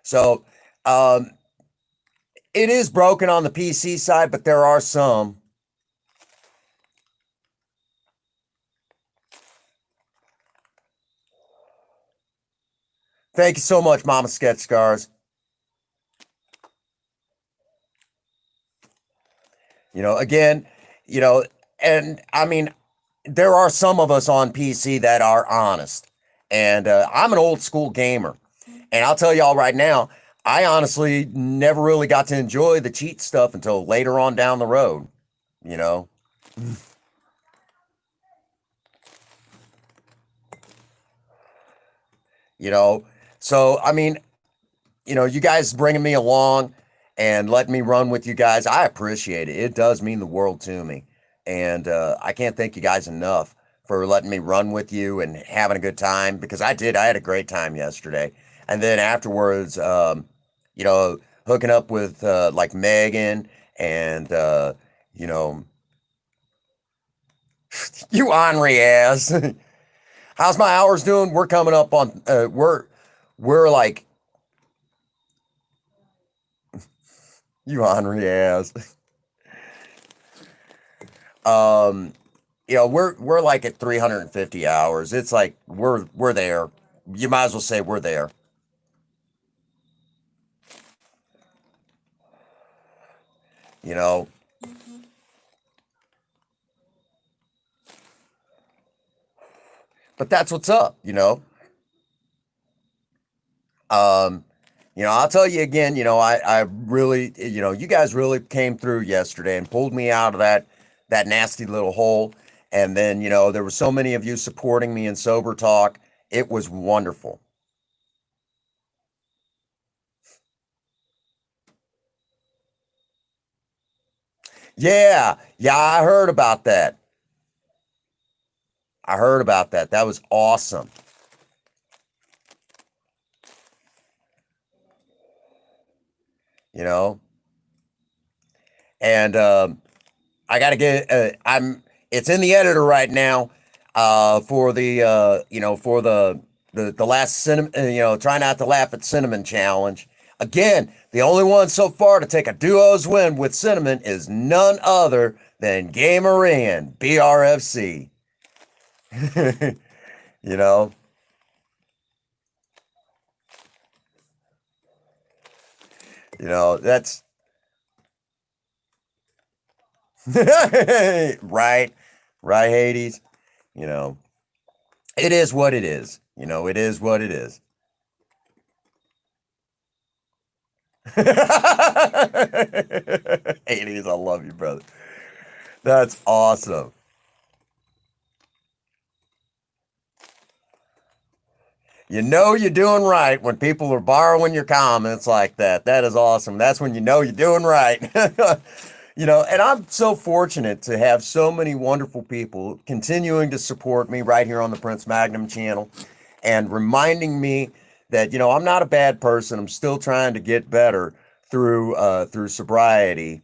So, um, it is broken on the PC side, but there are some. Thank you so much, Mama Sketch Scars. Again, you know, and I mean, there are some of us on PC that are honest, and I'm an old school gamer, and I'll tell y'all right now, I honestly never really got to enjoy the cheat stuff until later on down the road. You know, you know, so I mean, you guys bringing me along and letting me run with you guys, I appreciate it. It does mean the world to me. And I can't thank you guys enough for letting me run with you and having a good time because I did. I had a great time yesterday. And then afterwards, you know, hooking up with like Megan and, you know, you Henri ass. How's my hours doing? We're coming up on, we're like, you Henri ass. Um, we're like at 350 hours. It's like we're there. You might as well say we're there. You know, but that's what's up. Um, I'll tell you again. I really, you guys really came through yesterday and pulled me out of that nasty little hole. And then there were so many of you supporting me in sober talk. It was wonderful. Yeah, yeah, I heard about that. I heard about that. That was awesome. You know, and I got to get. I'm. It's in the editor right now. For the for the last cinnamon. Try not to laugh at cinnamon challenge. Again, the only one so far to take a duo's win with cinnamon is none other than Gamer in BRFC. you know. That's right, right, Hades. You know, it is what it is. It is what it is. Hades, I love you, brother. That's awesome. You know you're doing right when people are borrowing your comments like that. That is awesome. That's when you know you're doing right. And I'm so fortunate to have so many wonderful people continuing to support me right here on the Prince Magnum channel and reminding me that, I'm not a bad person. I'm still trying to get better through sobriety.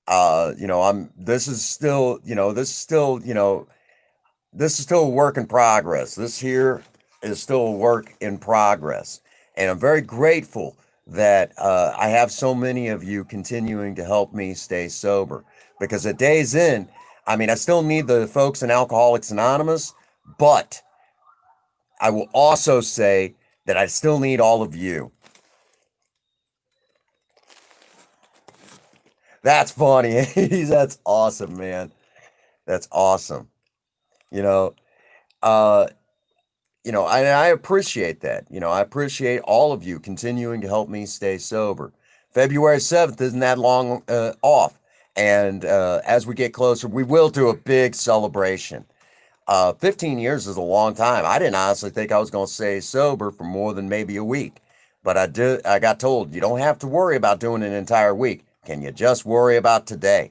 I'm this is still, this is still, this is still a work in progress. This here is still a work in progress. And I'm very grateful that I have so many of you continuing to help me stay sober. Because at day's end, I mean, I still need the folks in Alcoholics Anonymous, but I will also say that I still need all of you. That's funny. That's awesome, man. That's awesome. You know, uh, I appreciate that. I appreciate all of you continuing to help me stay sober. February 7th isn't that long off. And as we get closer, we will do a big celebration. 15 years is a long time. I didn't honestly think I was going to stay sober for more than maybe a week. But I got told you don't have to worry about doing an entire week. Can you just worry about today?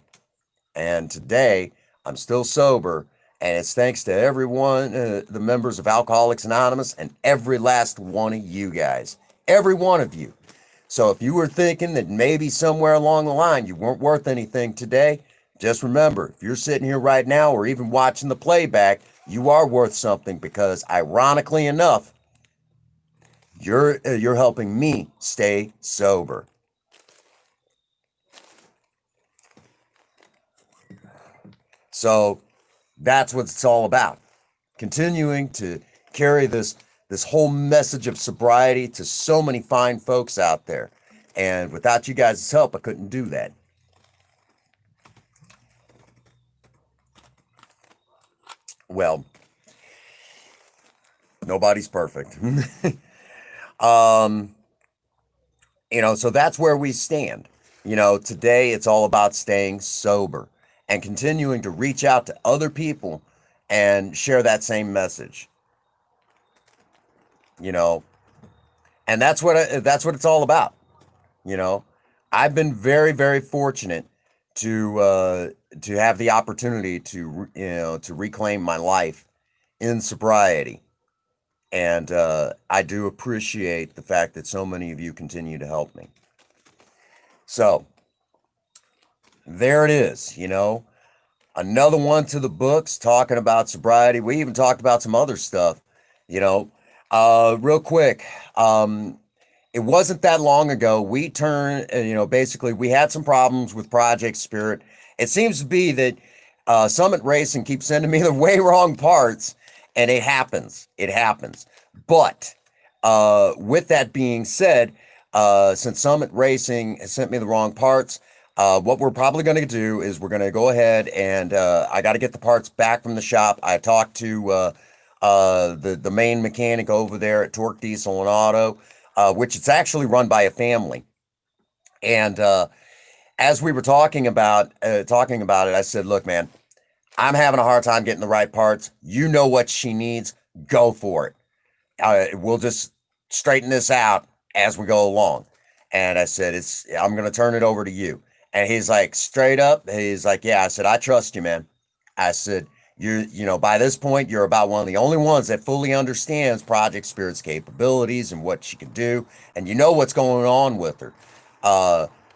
And today, I'm still sober. And it's thanks to everyone, the members of Alcoholics Anonymous, and every last one of you guys. Every one of you. So if you were thinking that maybe somewhere along the line you weren't worth anything today, just remember, if you're sitting here right now or even watching the playback, you are worth something because ironically enough, you're helping me stay sober. So that's what it's all about. Continuing to carry this whole message of sobriety to so many fine folks out there. And without you guys' help, I couldn't do that. Well, nobody's perfect. So that's where we stand. Today it's all about staying sober and continuing to reach out to other people and share that same message. And that's what it's all about. I've been very, very fortunate to have the opportunity to reclaim my life in sobriety. And I do appreciate the fact that so many of you continue to help me. So there it is, another one to the books talking about sobriety. We even talked about some other stuff, real quick. It wasn't that long ago. We turned, basically we had some problems with Project Spirit. It seems to be that Summit Racing keeps sending me the way wrong parts, and it happens. It happens. But with that being said, since Summit Racing has sent me the wrong parts, what we're probably going to do is we're going to go ahead and I got to get the parts back from the shop. I talked to the main mechanic over there at Torque Diesel and Auto, which it's actually run by a family. And as we were talking about it, I said, look, man, I'm having a hard time getting the right parts. You know what she needs. Go for it. We'll just straighten this out as we go along. And I said, I'm going to turn it over to you. And he's like, straight up, he's like, yeah. I said, I trust you, man. I said, by this point, you're about one of the only ones that fully understands Project Spirit's capabilities and what she can do. And you know what's going on with her.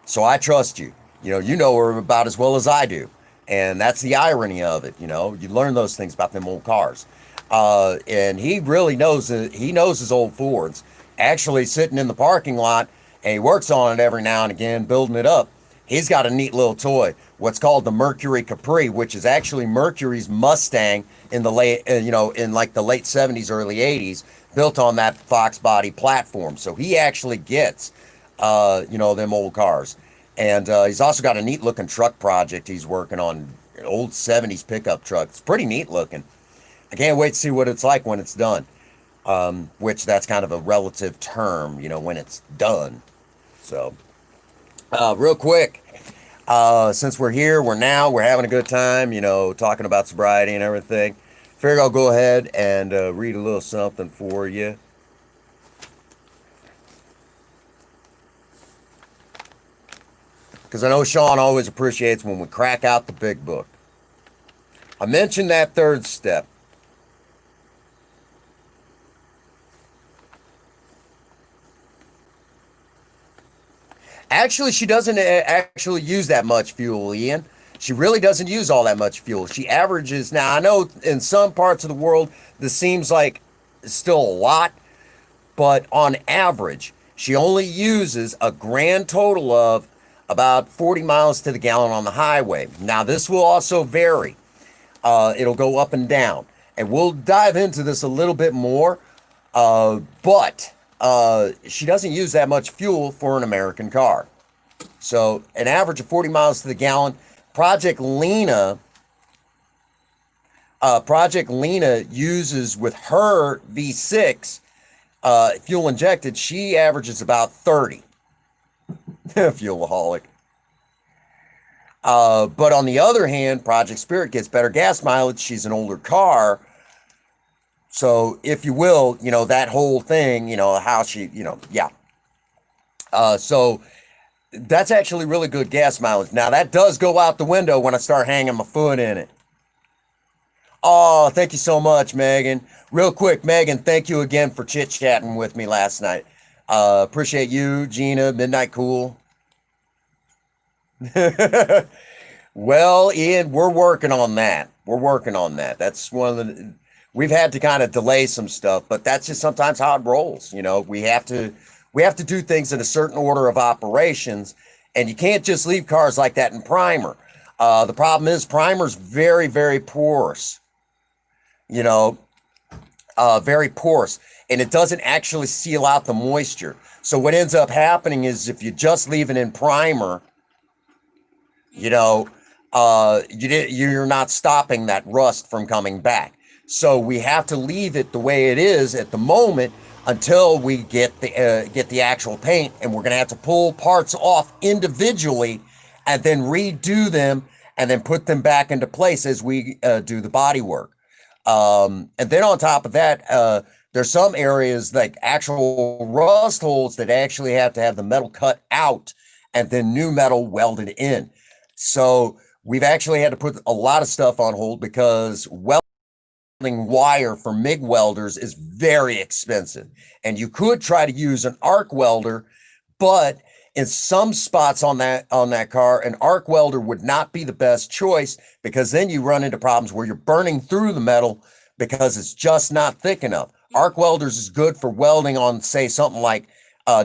So I trust you. You know her about as well as I do. And that's the irony of it. You learn those things about them old cars. And he really knows, he knows his old Fords. Actually sitting in the parking lot, and he works on it every now and again, building it up. He's got a neat little toy, what's called the Mercury Capri, which is actually Mercury's Mustang in the late, in like the late 70s, early 80s, built on that Fox body platform. So he actually gets them old cars. And he's also got a neat looking truck project he's working on, an old 70s pickup truck. It's pretty neat looking. I can't wait to see what it's like when it's done. Which that's kind of a relative term, when it's done. So, real quick, since we're here, we're having a good time, talking about sobriety and everything. Figure I'll go ahead and read a little something for you. Because I know Sean always appreciates when we crack out the big book. I mentioned that third step. Actually, she doesn't actually use that much fuel, Ian. She really doesn't use all that much fuel. She averages, now I know in some parts of the world this seems like still a lot, but on average, she only uses a grand total of about 40 miles to the gallon on the highway. Now, this will also vary. It'll go up and down. And we'll dive into this a little bit more. But she doesn't use that much fuel for an American car. So, an average of 40 miles to the gallon. Project Lena uses with her V6 fuel injected, she averages about 30. Fuelaholic. But on the other hand, Project Spirit gets better gas mileage. She's an older car. So, if you will, that whole thing, how she, yeah. So, that's actually really good gas mileage. Now, that does go out the window when I start hanging my foot in it. Oh, thank you so much, Megan. Real quick, Megan, thank you again for chit-chatting with me last night. Appreciate you, Gina, Midnight Cool. Well, Ian, we're working on that. That's one of the, we've had to kind of delay some stuff, but that's just sometimes how it rolls. We have to do things in a certain order of operations, and you can't just leave cars like that in primer. The problem is primer's very, very porous. Very porous, and it doesn't actually seal out the moisture. So what ends up happening is if you just leave it in primer, you're not stopping that rust from coming back. So we have to leave it the way it is at the moment until we get the actual paint, and we're gonna have to pull parts off individually and then redo them and then put them back into place as we do the body work. And then on top of that, there's some areas like actual rust holes that actually have to have the metal cut out and then new metal welded in. So we've actually had to put a lot of stuff on hold because welding wire for MIG welders is very expensive. And you could try to use an arc welder, but in some spots on that car, an arc welder would not be the best choice because then you run into problems where you're burning through the metal because it's just not thick enough. Arc welders is good for welding on, say, something like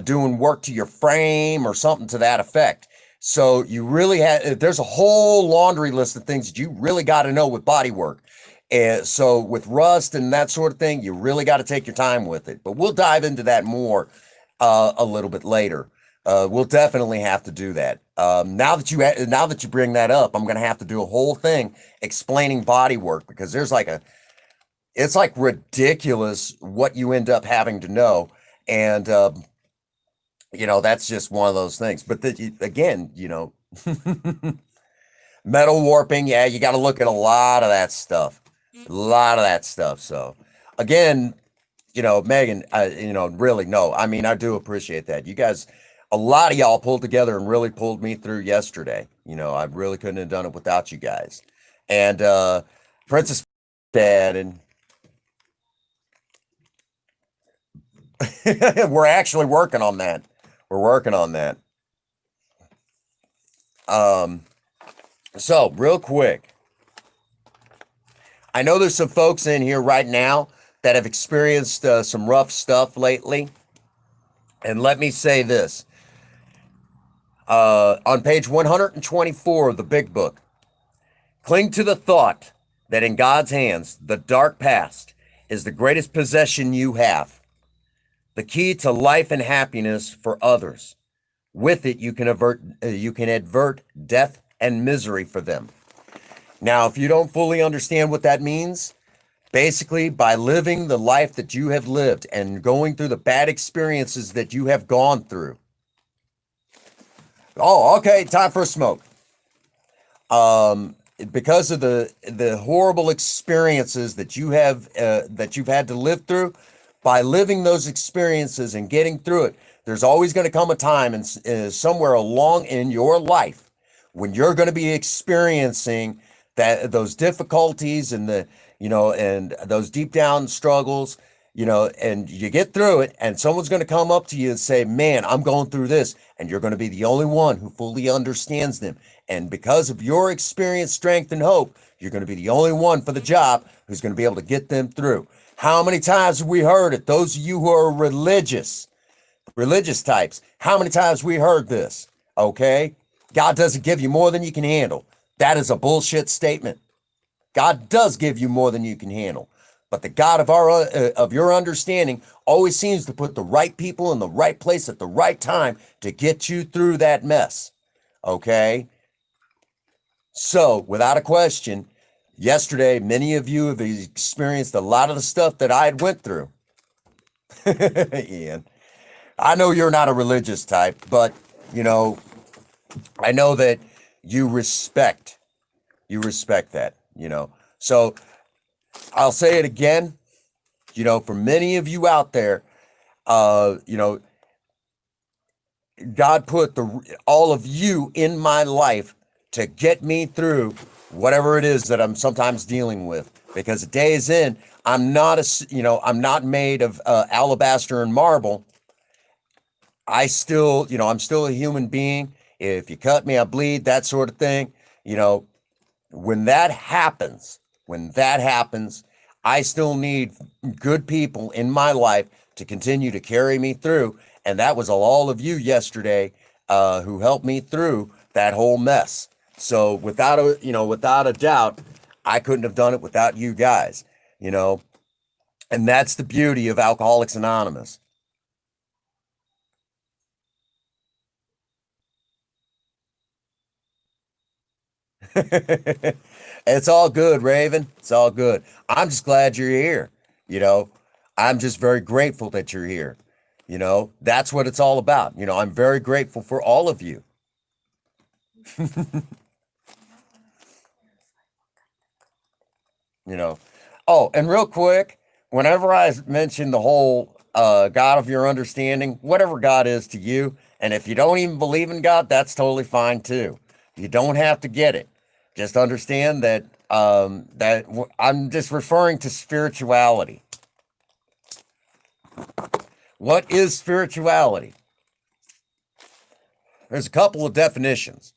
doing work to your frame or something to that effect. So you really there's a whole laundry list of things that you really got to know with body work. And so with rust and that sort of thing, you really got to take your time with it. But we'll dive into that more a little bit later. We'll definitely have to do that. Now that you bring that up, I'm going to have to do a whole thing explaining body work because it's like ridiculous what you end up having to know. And, that's just one of those things. But again, metal warping. Yeah, you got to look at a lot of that stuff. So again, Megan, really, no, I mean, I do appreciate that. You guys, a lot of y'all pulled together and really pulled me through yesterday. I really couldn't have done it without you guys. And Princess Dad and we're actually working on that. So real quick, I know there's some folks in here right now that have experienced some rough stuff lately. And let me say this. On page 124 of the Big Book, cling to the thought that in God's hands, the dark past is the greatest possession you have, the key to life and happiness for others. With it, you can advert death and misery for them. Now, if you don't fully understand what that means, basically by living the life that you have lived and going through the bad experiences that you have gone through. Oh, okay, time for a smoke. Because of the horrible experiences that you've had to live through, by living those experiences and getting through it, there's always going to come a time and somewhere along in your life when you're going to be experiencing those difficulties and and those deep down struggles, and you get through it, and someone's going to come up to you and say, man, I'm going through this. And you're going to be the only one who fully understands them. And because of your experience, strength, and hope, you're going to be the only one for the job who's going to be able to get them through. How many times have we heard it? Those of you who are religious types, how many times we heard this? Okay? God doesn't give you more than you can handle. That is a bullshit statement. God does give you more than you can handle. But the God of your understanding always seems to put the right people in the right place at the right time to get you through that mess. Okay? So, without a question, yesterday, many of you have experienced a lot of the stuff that I had went through. Ian, I know you're not a religious type, but, I know that you respect that, So, I'll say it again, for many of you out there, God put all of you in my life to get me through whatever it is that I'm sometimes dealing with. Because at day's end, I'm not made of alabaster and marble. I'm still a human being. If you cut me, I bleed, that sort of thing. When that happens, I still need good people in my life to continue to carry me through. And that was all of you yesterday who helped me through that whole mess. So without a doubt, I couldn't have done it without you guys, and that's the beauty of Alcoholics Anonymous. It's all good, Raven. It's all good. I'm just glad you're here. I'm just very grateful that you're here. That's what it's all about. I'm very grateful for all of you. Oh, and real quick, whenever I mention the whole God of your understanding, whatever God is to you, and if you don't even believe in God, that's totally fine too. You don't have to get it. Just understand that I'm just referring to spirituality. What is spirituality? There's a couple of definitions.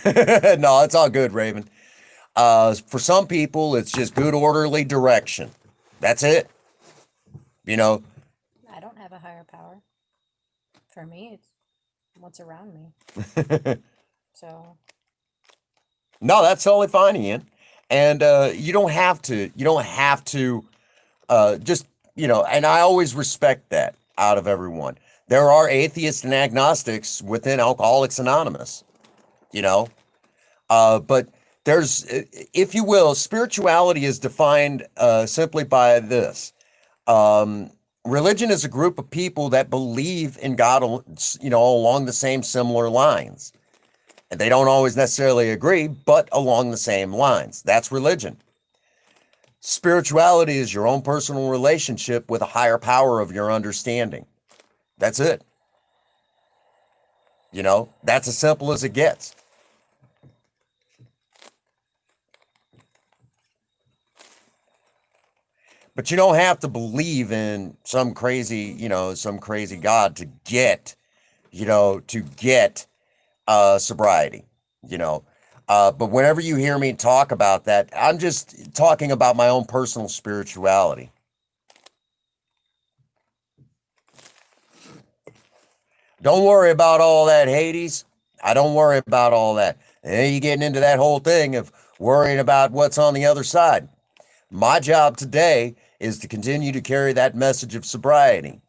No, it's all good, Raven. For some people, it's just good, orderly direction. That's it. I don't have a higher power. For me, it's what's around me. So. No, that's totally fine, Ian. And you don't have to. Just and I always respect that out of everyone. There are atheists and agnostics within Alcoholics Anonymous. But there's, if you will, spirituality is defined simply by this. Religion is a group of people that believe in God, along the same similar lines. And they don't always necessarily agree, but along the same lines. That's religion. Spirituality is your own personal relationship with a higher power of your understanding. That's it. That's as simple as it gets. But you don't have to believe in some crazy God to get sobriety, but whenever you hear me talk about that, I'm just talking about my own personal spirituality. Don't worry about all that, Hades. I don't worry about all that. And then you're getting into that whole thing of worrying about what's on the other side. My job today is to continue to carry that message of sobriety.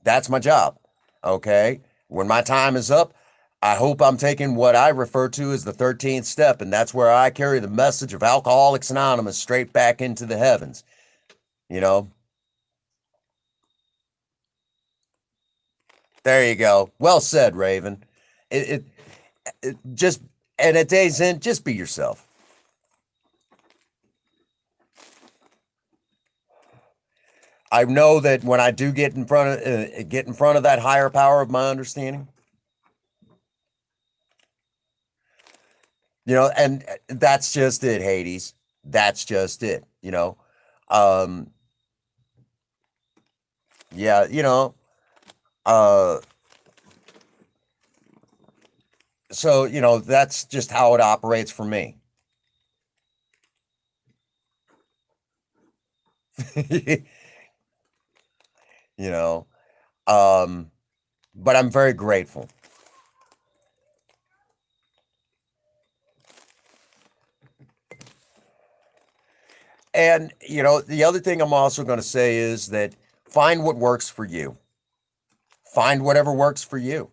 That's my job. Okay. When my time is up, I hope I'm taking what I refer to as the 13th step, and that's where I carry the message of Alcoholics Anonymous straight back into the heavens. You know? There you go. Well said, Raven. It just, and at day's end, just be yourself. I know that when I do get in front of that higher power of my understanding, you know, and that's just it, Hades. That's just it, you know. Yeah, you know, so, you know, that's just how it operates for me. You know, but I'm very grateful. And, you know, the other thing I'm also going to say is that find what works for you. Find whatever works for you.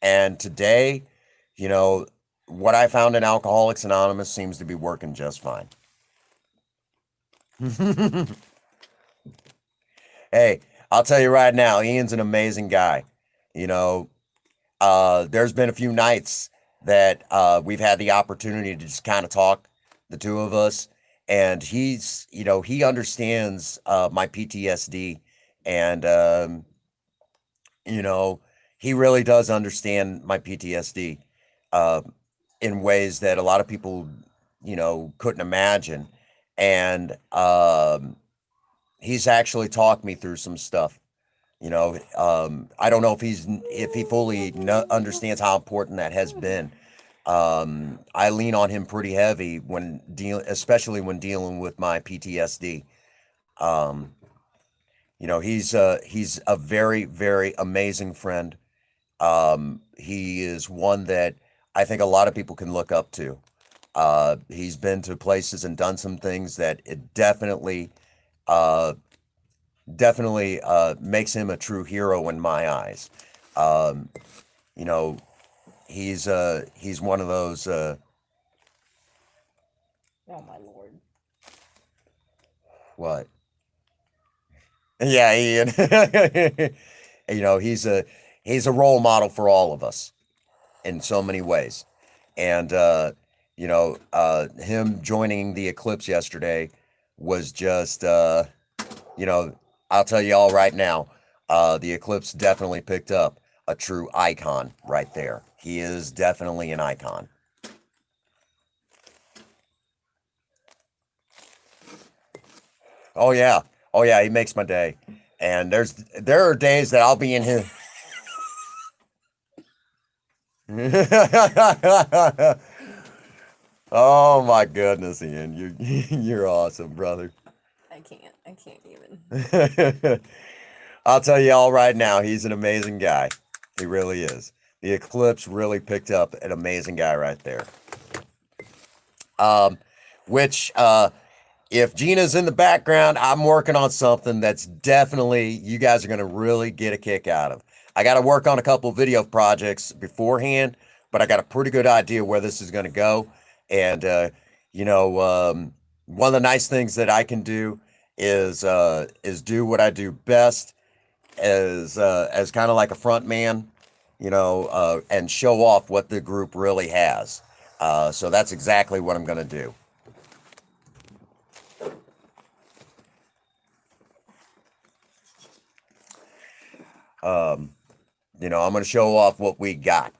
And today, you know, what I found in Alcoholics Anonymous seems to be working just fine. Hey, I'll tell you right now, Ian's an amazing guy. You know, there's been a few nights that we've had the opportunity to just kind of talk, the two of us, and he's, you know, he understands my PTSD, and you know, he really does understand my PTSD in ways that a lot of people, you know, couldn't imagine, and he's actually talked me through some stuff. You know, I don't know if he fully understands how important that has been. I lean on him pretty heavy when especially when dealing with my PTSD. You know, he's a very, very amazing friend. He is one that I think a lot of people can look up to. He's been to places and done some things that it definitely makes him a true hero in my eyes. You know, he's one of those. Oh my lord. What? Yeah, Ian. You know, he's a role model for all of us in so many ways. And you know, him joining the eclipse yesterday was just you know, I'll tell you all right now, the eclipse definitely picked up a true icon right there. He is definitely an icon. Oh yeah. Oh yeah, he makes my day. And there are days that I'll be in his Oh my goodness, Ian. You're awesome, brother. I can't even. I'll tell you all right now, he's an amazing guy. He really is. The eclipse really picked up an amazing guy right there. Which if Gina's in the background, I'm working on something that's definitely you guys are going to really get a kick out of. I got to work on a couple video projects beforehand, but I got a pretty good idea where this is going to go. And you know, one of the nice things that I can do is do what I do best as kind of like a front man, you know, and show off what the group really has. So that's exactly what I'm going to do. You know, I'm going to show off what we got,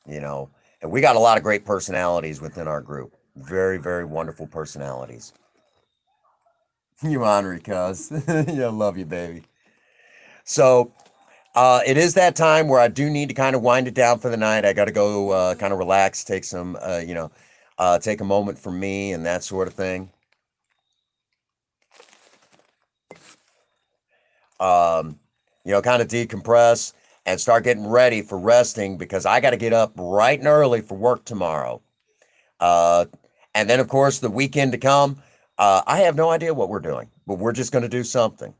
you know, and we got a lot of great personalities within our group. Very, very wonderful personalities. You honorary cuz. Yeah, love you, baby. So, it is that time where I do need to kind of wind it down for the night. I got to go kind of relax, take some, you know, take a moment for me and that sort of thing. You know, kind of decompress and start getting ready for resting because I got to get up bright and early for work tomorrow. And then, of course, the weekend to come. I have no idea what we're doing, but we're just going to do something.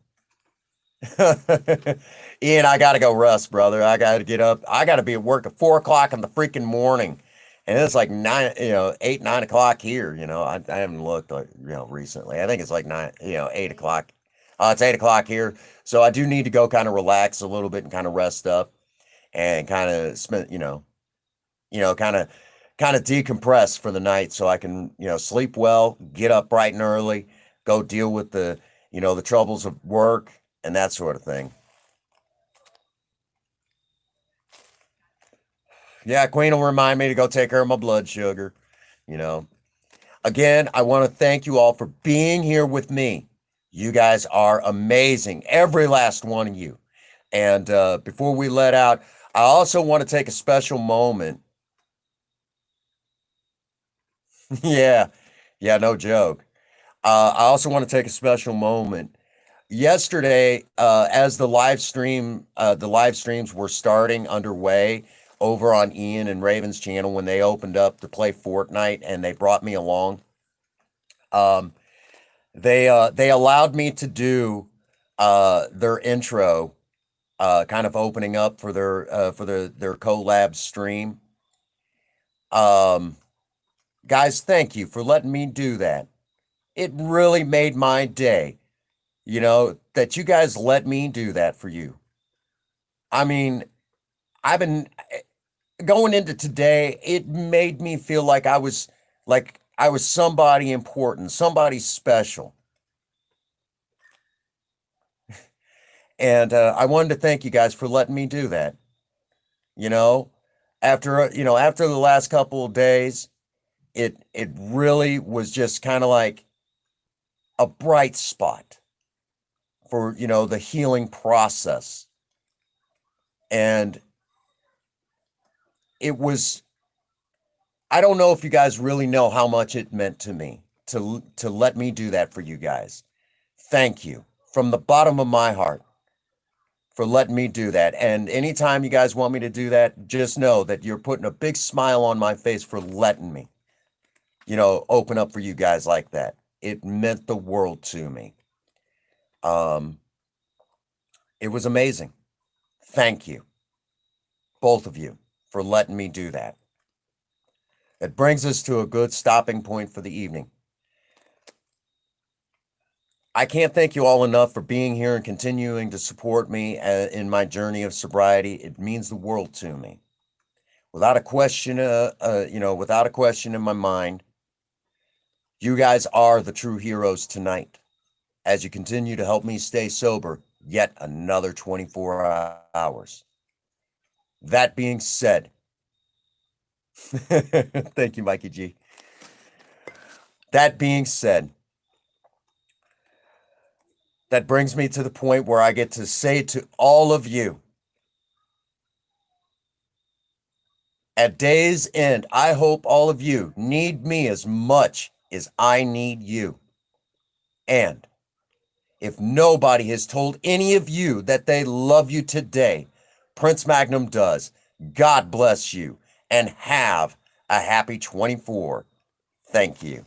Ian, I gotta go rest, brother. I gotta get up. I gotta be at work at 4 o'clock in the freaking morning. And it's like 8, 9 o'clock here. I haven't looked like, recently. I think it's like 8 o'clock. It's 8 o'clock here. So I do need to go kind of relax a little bit and kind of rest up and kind of spend, kind of decompress for the night so I can, sleep well, get up bright and early, go deal with the troubles of work and that sort of thing. Yeah, Queen will remind me to go take care of my blood sugar. You know, again, I want to thank you all for being here with me. You guys are amazing, every last one of you. And before we let out, I also want to take a special moment. Yeah, yeah, no joke. I also want to take a special moment. Yesterday, as the live streams were starting underway over on Ian and Raven's channel when they opened up to play Fortnite and they brought me along. Um, they allowed me to do their intro, kind of opening up for their collab stream. Guys, thank you for letting me do that. It really made my day, that you guys let me do that for you. I mean, I've been going into today, it made me feel like I was somebody important, somebody special. And I wanted to thank you guys for letting me do that. You know, after the last couple of days, it really was just kind of like a bright spot for, the healing process. And it was, I don't know if you guys really know how much it meant to me to let me do that for you guys. Thank you from the bottom of my heart for letting me do that. And anytime you guys want me to do that, just know that you're putting a big smile on my face for letting me, open up for you guys like that. It meant the world to me. It was amazing. Thank you, both of you, for letting me do that. It brings us to a good stopping point for the evening. I can't thank you all enough for being here and continuing to support me in my journey of sobriety. It means the world to me. Without a question, without a question in my mind, you guys are the true heroes tonight as you continue to help me stay sober yet another 24 hours. That being said, thank you, Mikey G. That being said, that brings me to the point where I get to say to all of you, at day's end, I hope all of you need me as much as I need you. And if nobody has told any of you that they love you today, Prince Magnum does. God bless you and have a happy 24. Thank you.